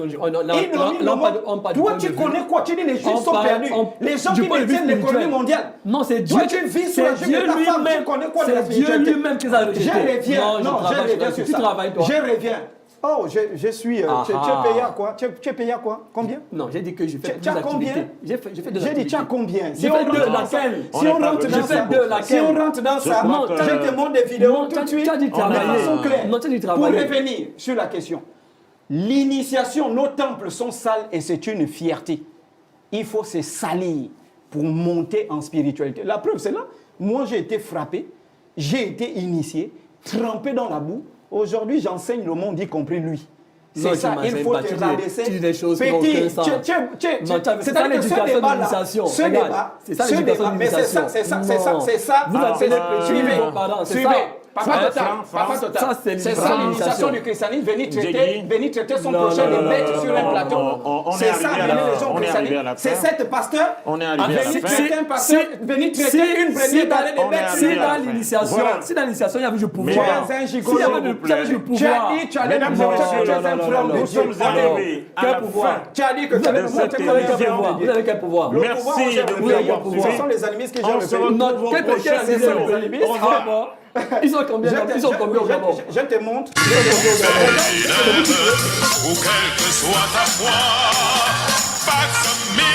domine le monde. Toi, tu connais quoi? Tu dis les Juifs sont perdus. Les gens qui détiennent l'économie mondiale. Non, c'est Dieu. Toi, tu vis sur la Juif de ta femme. Tu connais quoi de la spiritualité? C'est Dieu lui-même qui les a rejetés. Je reviens. Non, je reviens sur ça. Je reviens. Oh, je suis... tu es payé à quoi? Tu es payé à quoi? Combien? Non, j'ai dit que j'ai fait deux activités. J'ai fait deux activités. J'ai dit, tu as combien? Si on rentre dans laquelle? Si on rentre dans ça, je te montre des vidéos tout de suite. Tu as dit travailler. Non, tu as dit travailler. Pour revenir sur la question. L'initiation, nos temples sont sales et c'est une fierté. Il faut se salir pour monter en spiritualité. La preuve, c'est là. Moi, j'ai été frappé, j'ai été initié, trempé dans la boue. Aujourd'hui, j'enseigne le monde, y compris lui. C'est ça, il faut te rabaisser. Tu dis des choses qui n'ont aucun sens. C'est ça l'éducation de l'initiation. Ce débat, c'est ça l'éducation de l'initiation. C'est ça. Vous suivez. Papa Total. Ça, c'est l'initiation du christianisme. Venir traiter son prochain de bête sur un plateau. C'est ça, venir les gens christianisme. C'est cette pasteur. On est arrivé à la fin. Venir traiter une brebis d'aller des bêtes. Si dans l'initiation, il y avait du pouvoir. S'il y avait du pouvoir. Tu as dit, nous sommes arrivés à la fin. Tu as dit que tu avais vous avez quel pouvoir? Merci de nous avoir suivis. Ce sont les animistes qui gèrent On se retrouve au prochain numéro. Au revoir. Ils sont combien au Gabon? Je te montre. Où quelle que soit ta foi, pas de